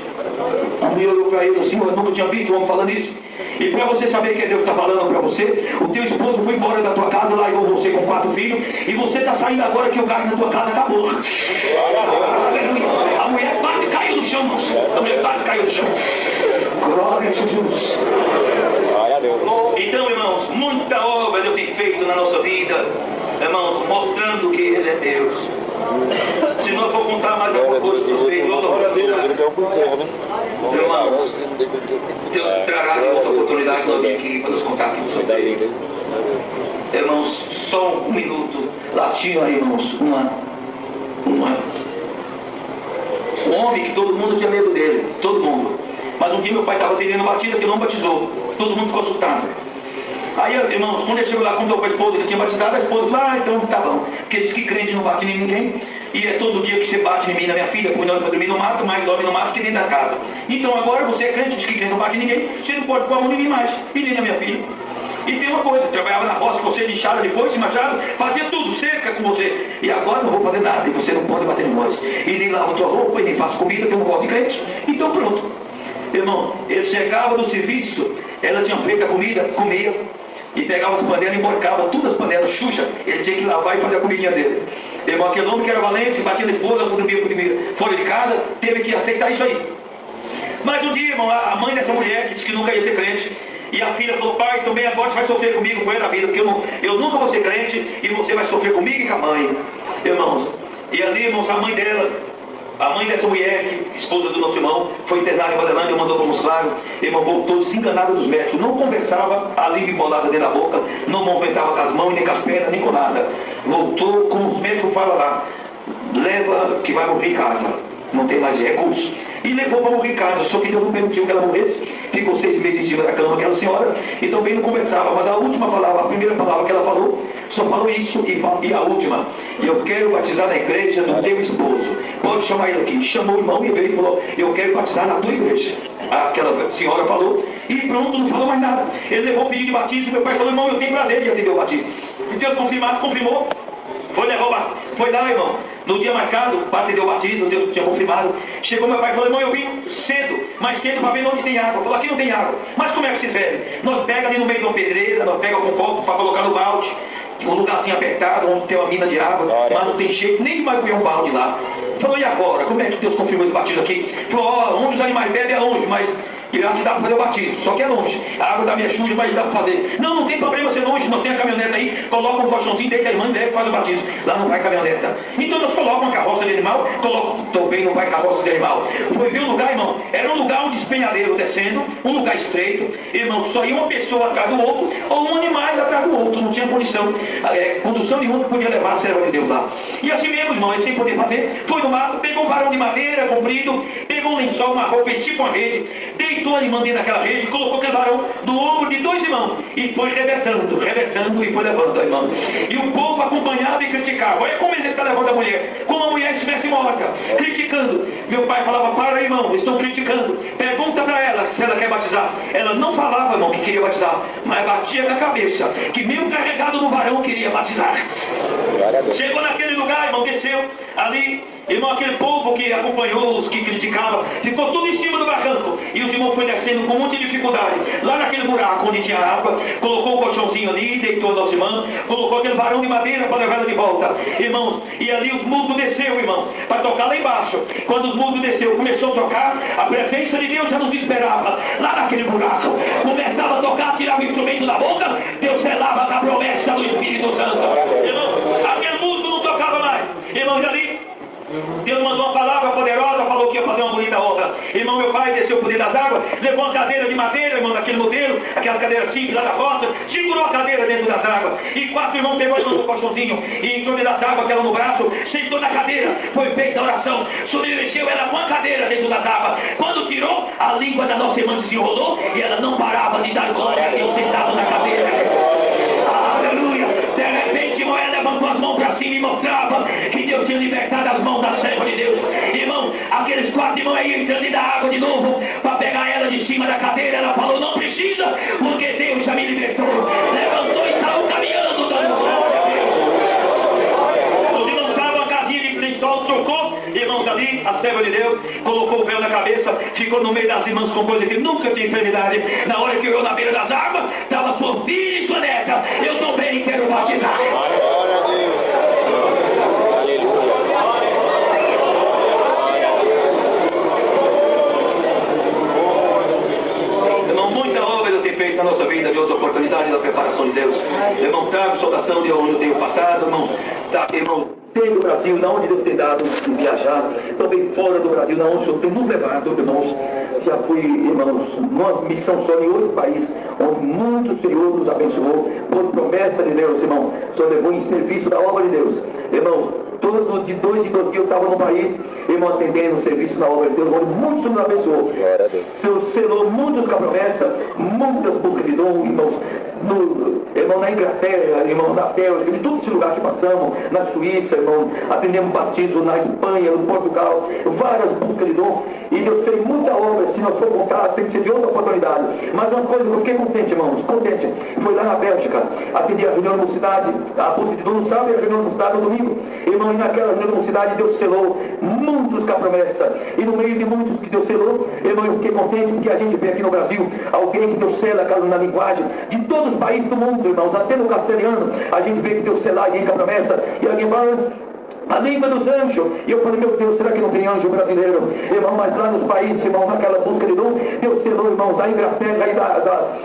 A mulher olhou para ele assim: eu nunca tinha visto um homem falando isso. E para você saber que Deus está falando para você, o teu esposo foi embora da tua casa, largou você com 4 filhos, e você está saindo agora que o gás na tua casa acabou. A mulher quase caiu no chão, moço. A mulher quase caiu no chão. Glória a Jesus. Então, irmãos, muita obra Deus tem feito na nossa vida, irmãos, mostrando que Ele é Deus. Se nós for contar mais alguma coisa para vocês, irmãos, Deus trará de outra oportunidade nós vir aqui para nos contar aqui com vocês. Irmãos, só um minuto. Lá tinha, irmãos, um homem que todo mundo tinha medo dele, todo mundo. Mas um dia meu pai estava atendendo batida que não batizou. Todo mundo ficou assustado. Aí, irmãos, quando ele chegou lá, contou para a esposa que tinha batizado, a esposa falou: então tá bom. Porque diz que crente não bate em ninguém. E é todo dia que você bate em mim, na minha filha, porque nós dormir no mato, mais dorme no mato que dentro da casa. Então agora você é crente, diz que crente não bate em ninguém. Você não pode pôr a mão em ninguém mais. E nem na minha filha. E tem uma coisa, trabalhava na roça com você de enxada, depois de machado, fazia tudo, cerca com você. E agora não vou fazer nada, e você não pode bater em nós. E nem lava tua roupa, e nem faz comida, que eu não gosto de crente. Então pronto. Irmão, ele chegava do serviço, ela tinha feito a comida, comia, e pegava as panelas e emborcava todas as panelas, xuxa, ele tinha que lavar e fazer a comidinha dele. Irmão, aquele homem que era valente, batia na esposa, quando dormia fora de casa, teve que aceitar isso aí. Mas um dia, irmão, a mãe dessa mulher, que disse que nunca ia ser crente, e a filha falou: pai, também agora você vai sofrer comigo com ele na vida, porque eu nunca vou ser crente, e você vai sofrer comigo e com a mãe. Irmãos, e ali, irmãos, a mãe dela, a mãe dessa mulher, esposa do nosso irmão, foi internada em Guadelândia, mandou para o musculário. Irmão, voltou desenganado dos médicos, não conversava, a língua embolada dentro da boca, não movimentava com as mãos, nem com as pernas, nem com nada. Voltou, como os médicos falam lá: leva que vai morrer em casa, não tem mais recurso. E levou para morrer em casa, só que Deus não permitiu que ela morresse. Ficou 6 meses em cima da cama aquela senhora, e também não conversava. Mas a última palavra, a primeira palavra que ela falou, só falou isso, e a última: eu quero batizar na igreja do teu esposo. Pode chamar ele aqui. Chamou o irmão e veio e falou: eu quero batizar na tua igreja. Aquela senhora falou, e pronto, não falou mais nada. Ele levou o pedido de batismo, e meu pai falou: irmão, eu tenho prazer de atender o batismo. E Deus confirmou. Foi lá, irmão, no dia marcado, para atender o batismo, Deus tinha confirmado. Chegou meu pai e falou, irmão, eu vim cedo, mais cedo para ver onde tem água. Falou, aqui não tem água. Mas como é que vocês velho? Nós pega ali no meio de uma pedreira, nós pega com um copo para colocar no balde, um lugarzinho apertado, onde tem uma mina de água, mas não tem jeito, nem vai comer um balde lá. Falou, e agora? Como é que Deus confirmou esse batismo aqui? Falou, ó, onde os animais bebem é longe, mas e lá que dá para fazer o batismo, só que é longe. A água da minha chuva, mas dá para fazer. Não tem problema ser longe, não tem a caminhoneta aí, coloca um colchãozinho, deita a irmã deve fazer o batismo. Lá não vai caminhoneta. Então nós colocamos uma carroça de animal, também não vai carroça de animal. Foi ver o lugar, irmão, era um lugar onde despenhadeiro descendo, um lugar estreito, irmão, só ia uma pessoa atrás do outro, ou um animal atrás do outro, não tinha condição, condução nenhuma que podia levar a serva de Deus lá. E assim mesmo, irmão, ele sem poder fazer, foi no mato, pegou um varão de madeira comprido, pegou um lençol, uma roupa, tipo uma rede, deitou a irmã dentro daquela rede, colocou aquele varão do ombro de dois irmãos e foi reversando e foi levando a irmã. E o povo acompanhava e criticava. Olha como ele está levando a mulher, como a mulher estivesse morta, criticando. Meu pai falava, para irmão, estão criticando. Pergunta para ela se ela quer batizar. Ela não falava, irmão, que queria batizar, mas batia na cabeça, que mesmo carregado no varão queria batizar. Chegou naquele lugar, irmão, desceu ali. Irmão, aquele povo que acompanhou, os que criticavam, ficou tudo em cima do barranco. E os irmãos foi descendo com muita dificuldade. Lá naquele buraco onde tinha água, colocou o colchãozinho ali, deitou a nossa irmã, colocou aquele varão de madeira para levar ela de volta. Irmãos, e ali os músicos desceu, irmão, para tocar lá embaixo. Quando os músicos desceu, começou a tocar, a presença de Deus já nos esperava. Lá naquele buraco, começava a tocar, tirava o instrumento da boca, Deus selava com a promessa do Espírito Santo. Irmão, aquele músico não tocava mais. Irmãos, ali Deus mandou uma palavra poderosa, falou que ia fazer uma bonita obra. Irmão, meu pai desceu por dentro das águas, levou uma cadeira de madeira, irmão, daquele modelo, aquelas cadeiras simples lá da roça, segurou a cadeira dentro das águas. E 4 irmãos pegou a irmã do colchãozinho e entrou dentro das águas, aquela no braço, sentou na cadeira, foi feita a oração, submergeu ela com a cadeira dentro das águas. Quando tirou, a língua da nossa irmã desenrolou e ela não parava de dar glória a Deus sentado na cadeira. Aleluia! De repente, ela levantou as mãos para cima e mostrava que Deus tinha libertado as mãos da serva de Deus. Irmão, aqueles 4 irmãos aí entrando da água de novo para pegar ela de cima da cadeira. Ela falou, não precisa, porque Deus já me libertou. Levantou e saiu caminhando, dando glória a Deus. Os irmãos estavam a casinha de cristal, trocou, irmãos ali, a serva de Deus, colocou o véu na cabeça, ficou no meio das irmãs com coisa que nunca tinha enfermidade. Na hora que eu na beira das águas, estava sua filha e sua neta. Eu também quero batizar. Glória a Deus. Na nossa vida, de outra oportunidade da preparação de Deus. Irmão, trago saudação de onde eu tenho passado, irmão. Tá, irmão, tem do Brasil, na onde Deus tem dado viajar, também fora do Brasil, na onde eu tenho nos levado, irmãos. Já fui, irmãos, numa missão só em 8 países, onde muito o Senhor nos abençoou, por promessa de Deus, irmão. O Senhor levou em serviço da obra de Deus. Irmão, todos de 2 em 2 dias eu estava no país, irmão, atendendo o serviço na obra de Deus, onde muitos nos abençoou. O Senhor selou muitos com a promessa, muitas buscas de dom, irmãos, irmão, na Inglaterra, irmão, na Bélgica, de todo esse lugar que passamos, na Suíça, irmão, atendemos batismo na Espanha, no Portugal, várias buscas de dom, e Deus fez muita obra. Se nós for contar, tem que ser de outra oportunidade. Mas uma coisa que eu fiquei contente, irmãos, contente, foi lá na Bélgica, atendi a reunião da mocidade, a busca de dom no sábado e a reunião da mocidade no domingo. Irmão, e naquela reunião da mocidade Deus selou muitos com a promessa, e no meio de muitos que Deus selou, irmão, eu fiquei contente porque a gente vê aqui no Brasil alguém que Deus sela na linguagem de todos os países do mundo, irmãos, até no castelhano a gente vê que Deus sela alguém com a promessa, e alguém fala a língua dos anjos, e eu falei, meu Deus, será que não tem anjo brasileiro? Irmão, mas lá nos países, irmão, naquela busca de dom, Deus selou, irmãos, da Inglaterra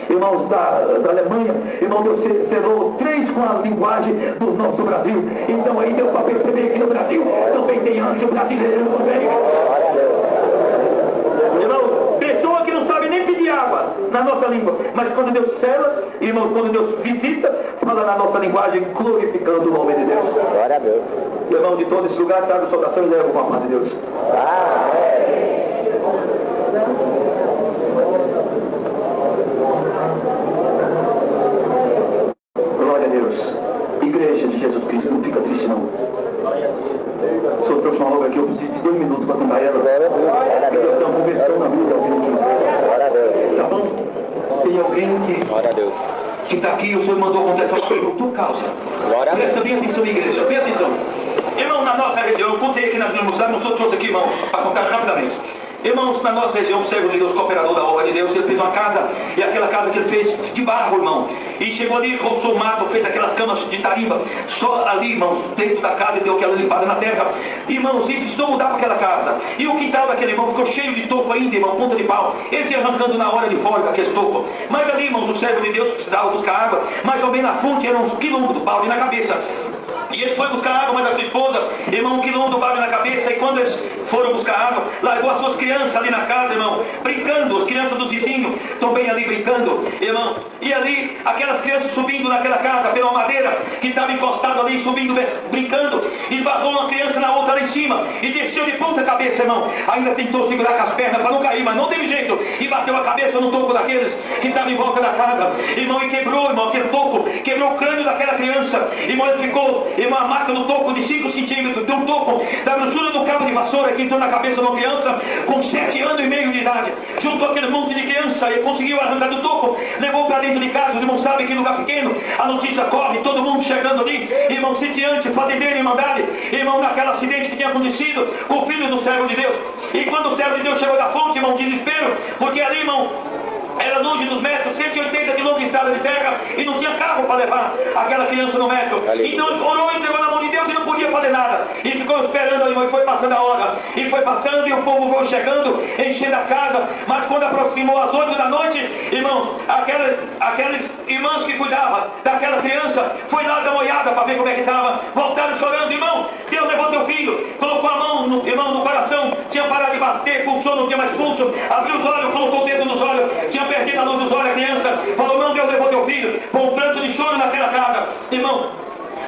e irmãos, da Alemanha, irmão, Deus selou 3 com a linguagem do nosso Brasil. Então aí deu para perceber que no Brasil também tem anjo brasileiro também. Irmão, pessoa que não sabe nem pedir água na nossa língua, mas quando Deus sela, irmão, quando Deus visita, fala na nossa linguagem, glorificando o nome de Deus. Glória a Deus. Irmão, de todo esse lugar, trago saudação e levo com a paz de Deus. Glória a Deus. Igreja de Jesus Cristo, não fica triste não. O senhor trouxe uma obra aqui, eu preciso de 2 minutos para contar ela. Eu estou conversando na vida, alguém aqui. Tá bom? Tem alguém que que está aqui, o Senhor mandou acontecer por tua causa. Presta bem atenção, igreja, bem atenção. Irmão, na nossa região, eu contei aqui na Vila não sou trouxe aqui, irmão, para contar rapidamente. Irmãos, na nossa região, o servo de Deus, cooperador da obra de Deus, ele fez uma casa, e aquela casa que ele fez de barro, irmão, e chegou ali, roçou o mato, fez aquelas camas de tarimba, só ali, irmãos, dentro da casa, e deu aquela limpada na terra, irmãos, e precisou mudar para aquela casa, e o quintal daquele irmão ficou cheio de toco ainda, irmão, ponta de pau, ele ia arrancando na hora de fora daquele toco, mas ali, irmãos, o servo de Deus precisava buscar água, mais ou menos na fonte, era uns quilômetros do balde na cabeça. E ele foi buscar água, mas a sua esposa, irmão, um quilômetro do balde na cabeça, e quando eles foram buscar água, largou as suas crianças ali na casa, irmão, brincando, as crianças dos vizinhos também ali brincando, irmão, e ali, aquelas crianças subindo naquela casa, pela madeira, que estava encostado ali, subindo, brincando, e vazou uma criança na outra lá em cima, e desceu de ponta cabeça, irmão, ainda tentou segurar com as pernas para não cair, mas não teve jeito, e bateu a cabeça no toco daqueles que estavam em volta da casa, irmão, e quebrou, irmão, aquele toco, quebrou o crânio daquela criança, irmão, ele ficou, irmão, a marca no toco de 5 centímetros, de um toco da grossura do cabo de vassoura que entrou na cabeça de uma criança com 7 anos e meio de idade. Juntou aquele monte de criança e conseguiu arrancar do toco, levou para dentro de casa. Os irmãos sabem que lugar pequeno, a notícia corre, todo mundo chegando ali, irmão, sitiante, fazendeiro e mandade, irmão, naquele acidente que tinha acontecido com o filho do servo de Deus. E quando o servo de Deus chegou da fonte, irmão, desespero, porque ali, irmão, era longe dos metros, 180 quilômetros de estrada de terra, e não tinha carro para levar aquela criança no metro. Então ele orou e entregou na mão de Deus e não podia fazer nada. E ficou esperando, irmão, e foi passando a hora. E foi passando, e o povo foi chegando, enchendo a casa. Mas quando aproximou às 8 da noite, irmão, aquelas irmãs que cuidavam daquela criança, foi lá dar uma olhada para ver como é que estava. Voltaram chorando, irmão, Deus levou teu filho, colocou a mão, no coração, tinha parado de bater, pulsou, não tinha mais pulso, abriu os olhos, colocou o dedo nos olhos, tinha perdido a luz dos olhos a criança, falou, não, Deus levou teu filho, com um pranto de choro naquela casa, irmão.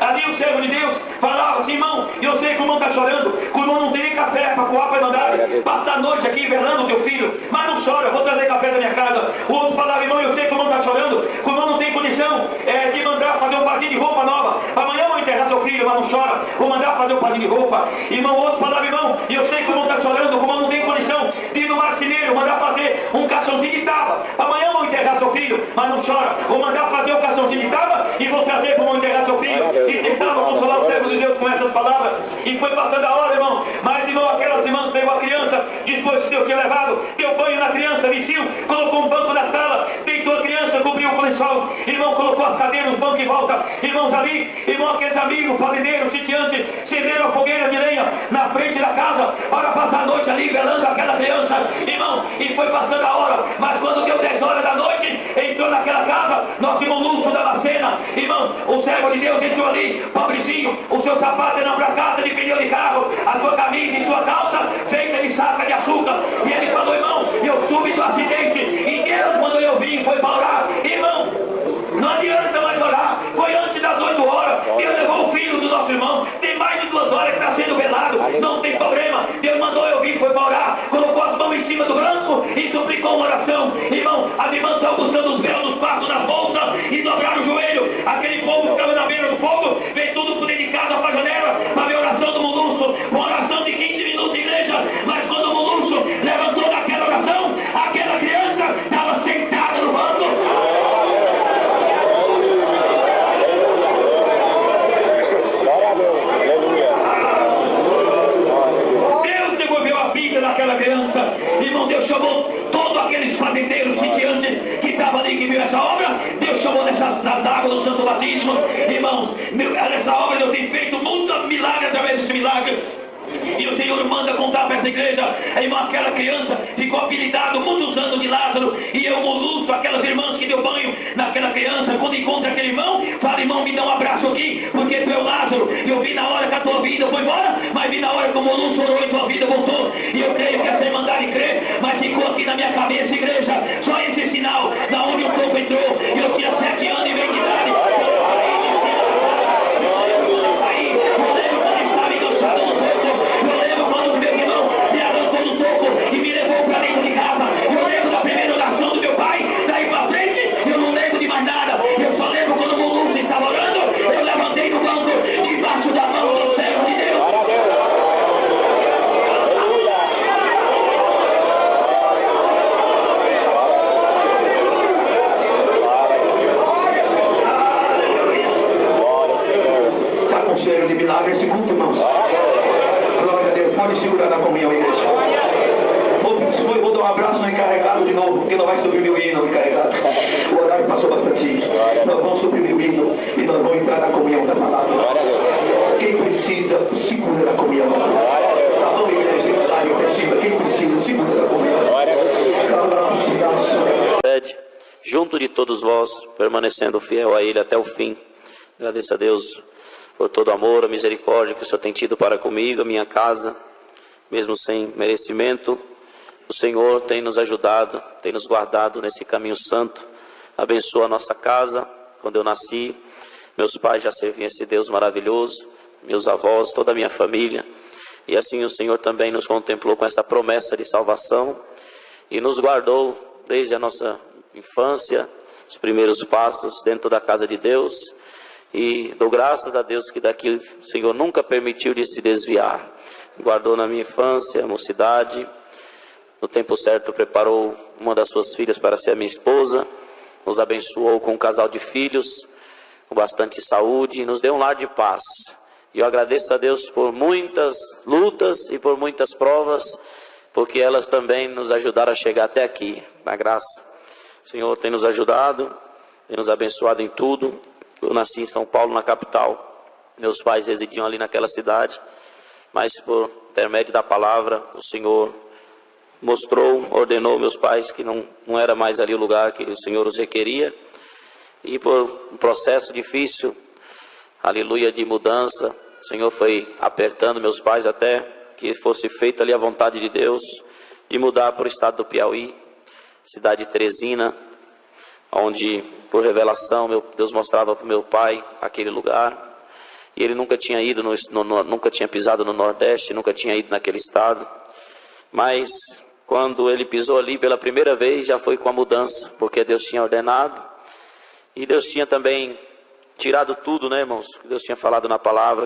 Ali o servo de Deus falava assim, irmão, eu sei que o irmão está chorando, que o irmão não tem nem café para coar para mandar, passa a noite aqui velando o teu filho, mas não chora, eu vou trazer café da minha casa. O outro falava, irmão, eu sei que o irmão está chorando, que o irmão não tem condição de mandar fazer um patinho de roupa nova, amanhã eu vou enterrar seu filho, mas não chora, vou mandar fazer um patinho de roupa. Irmão, o outro falava, irmão, eu sei que o irmão está chorando, que o irmão não tem condição de ir no marceneiro, mandar fazer um caixãozinho de tábua, amanhã eu vou enterrar seu filho, mas não chora, vou mandar fazer um caixãozinho de tábua e vou trazer para o irmão enterrar seu filho. E tentava consolar o servo de Deus com essas palavras, e foi passando a hora, irmão, mas irmão, aquelas irmãs pegou a criança, depois que Deus tinha levado, deu banho na criança, vestiu, colocou um banco na sala, deitou a criança, cobriu com o lençol, irmão, colocou as cadeiras, os bancos em volta, irmãos ali, irmão, aqueles amigos, fazendeiros, sitiantes, acenderam a fogueira de lenha na frente da casa, para passar a noite ali, velando aquela criança, irmão, e foi passando a hora, mas quando deu 10 horas da noite, entrou naquela casa, nosso irmão Lúcio da Macena, irmão, o servo de Deus entrou ali, pobrezinho, o seu sapato não para casa de pneu de carro, a sua camisa e sua calça feita de saca de açúcar, e ele falou, irmão, eu subi do acidente, e Deus quando eu vim foi para orar, irmão, não adianta mais orar, foi antes das 8 horas, Deus levou o filho do nosso irmão, tem mais de 2 horas que está sendo velado, não tem problema, Deus mandou eu vir, foi para orar, colocou as mãos em cima do branco e suplicou uma oração, irmão, as irmãs estão buscando os véus dos quartos nas bolsas e dobraram o joelho, aquele povo ficava na beira do fogo, veio tudo por dentro de casa para a janela, para ver a oração do Moluço, uma oração de 15 minutos de igreja, mas quando o Moluço levantou daquela oração, aquela criança estava sentada no banco. Deus devolveu a vida daquela criança, irmão, Deus chamou todos aqueles fazendeiros sitiantes que estavam ali, que viram essa obra, Deus chamou das águas do Santo Batismo, irmãos, nessa obra Deus tem feito muitos milagres através desse milagre. E o Senhor manda contar para essa igreja, irmão, aquela criança ficou habilitada muitos anos de Lázaro, e eu Moluço, aquelas irmãs que deu banho naquela criança, quando encontra aquele irmão, fala, irmão, me dá um abraço aqui, porque tu é o Lázaro, eu vi na hora que a tua vida foi embora, mas vi na hora que o Moluço orou e tua vida voltou, e eu creio que essa irmandade crê, mas ficou aqui na minha cabeça, igreja, só esse sinal, da onde o povo entrou, eu tinha 7 anos e meio de idade, e me levou para dentro de casa. Eu lembro da primeira oração do meu pai, daí para frente eu não lembro de mais nada, eu só lembro quando o Moluço estava orando, eu levantei do banco debaixo da mão do servo de Deus. atmosfera de milagre esse culto, irmãos. Glória a Deus. Pode segurar na comunhão, igreja. Vou dar um abraço no encarregado de novo, porque não vai suprimir o hino, encarregado. O horário passou bastante. Nós vamos suprimir o hino e nós vamos entrar na comunhão da palavra. Quem precisa, segura na comunhão. Tá bom, igreja? Quem precisa, segura na comunhão. Junto de todos vós, permanecendo fiel a Ele até o fim. Agradeço a Deus por todo o amor, a misericórdia que o Senhor tem tido para comigo, a minha casa, mesmo sem merecimento. O Senhor tem nos ajudado, tem nos guardado nesse caminho santo. Abençoa a nossa casa. Quando eu nasci, meus pais já serviam esse Deus maravilhoso, meus avós, toda a minha família. E assim o Senhor também nos contemplou com essa promessa de salvação e nos guardou desde a nossa infância, os primeiros passos dentro da casa de Deus. E dou graças a Deus que daqui o Senhor nunca permitiu de se desviar. Guardou na minha infância, mocidade. No tempo certo preparou uma das suas filhas para ser a minha esposa. Nos abençoou com um casal de filhos, com bastante saúde, e nos deu um lar de paz. E eu agradeço a Deus por muitas lutas e por muitas provas, porque elas também nos ajudaram a chegar até aqui, na graça. O Senhor tem nos ajudado, tem nos abençoado em tudo. Eu nasci em São Paulo, na capital. Meus pais residiam ali naquela cidade, mas por intermédio da palavra, o Senhor mostrou, ordenou meus pais que não era mais ali o lugar que o Senhor os requeria. E por um processo difícil, aleluia, de mudança, o Senhor foi apertando meus pais até que fosse feita ali a vontade de Deus, de mudar para o estado do Piauí, cidade de Teresina, onde por revelação Deus mostrava para o meu pai aquele lugar. E ele nunca tinha ido, nunca tinha pisado no Nordeste, nunca tinha ido naquele estado. Mas quando ele pisou ali pela primeira vez, já foi com a mudança, porque Deus tinha ordenado. E Deus tinha também tirado tudo, né, irmãos? Deus tinha falado na palavra.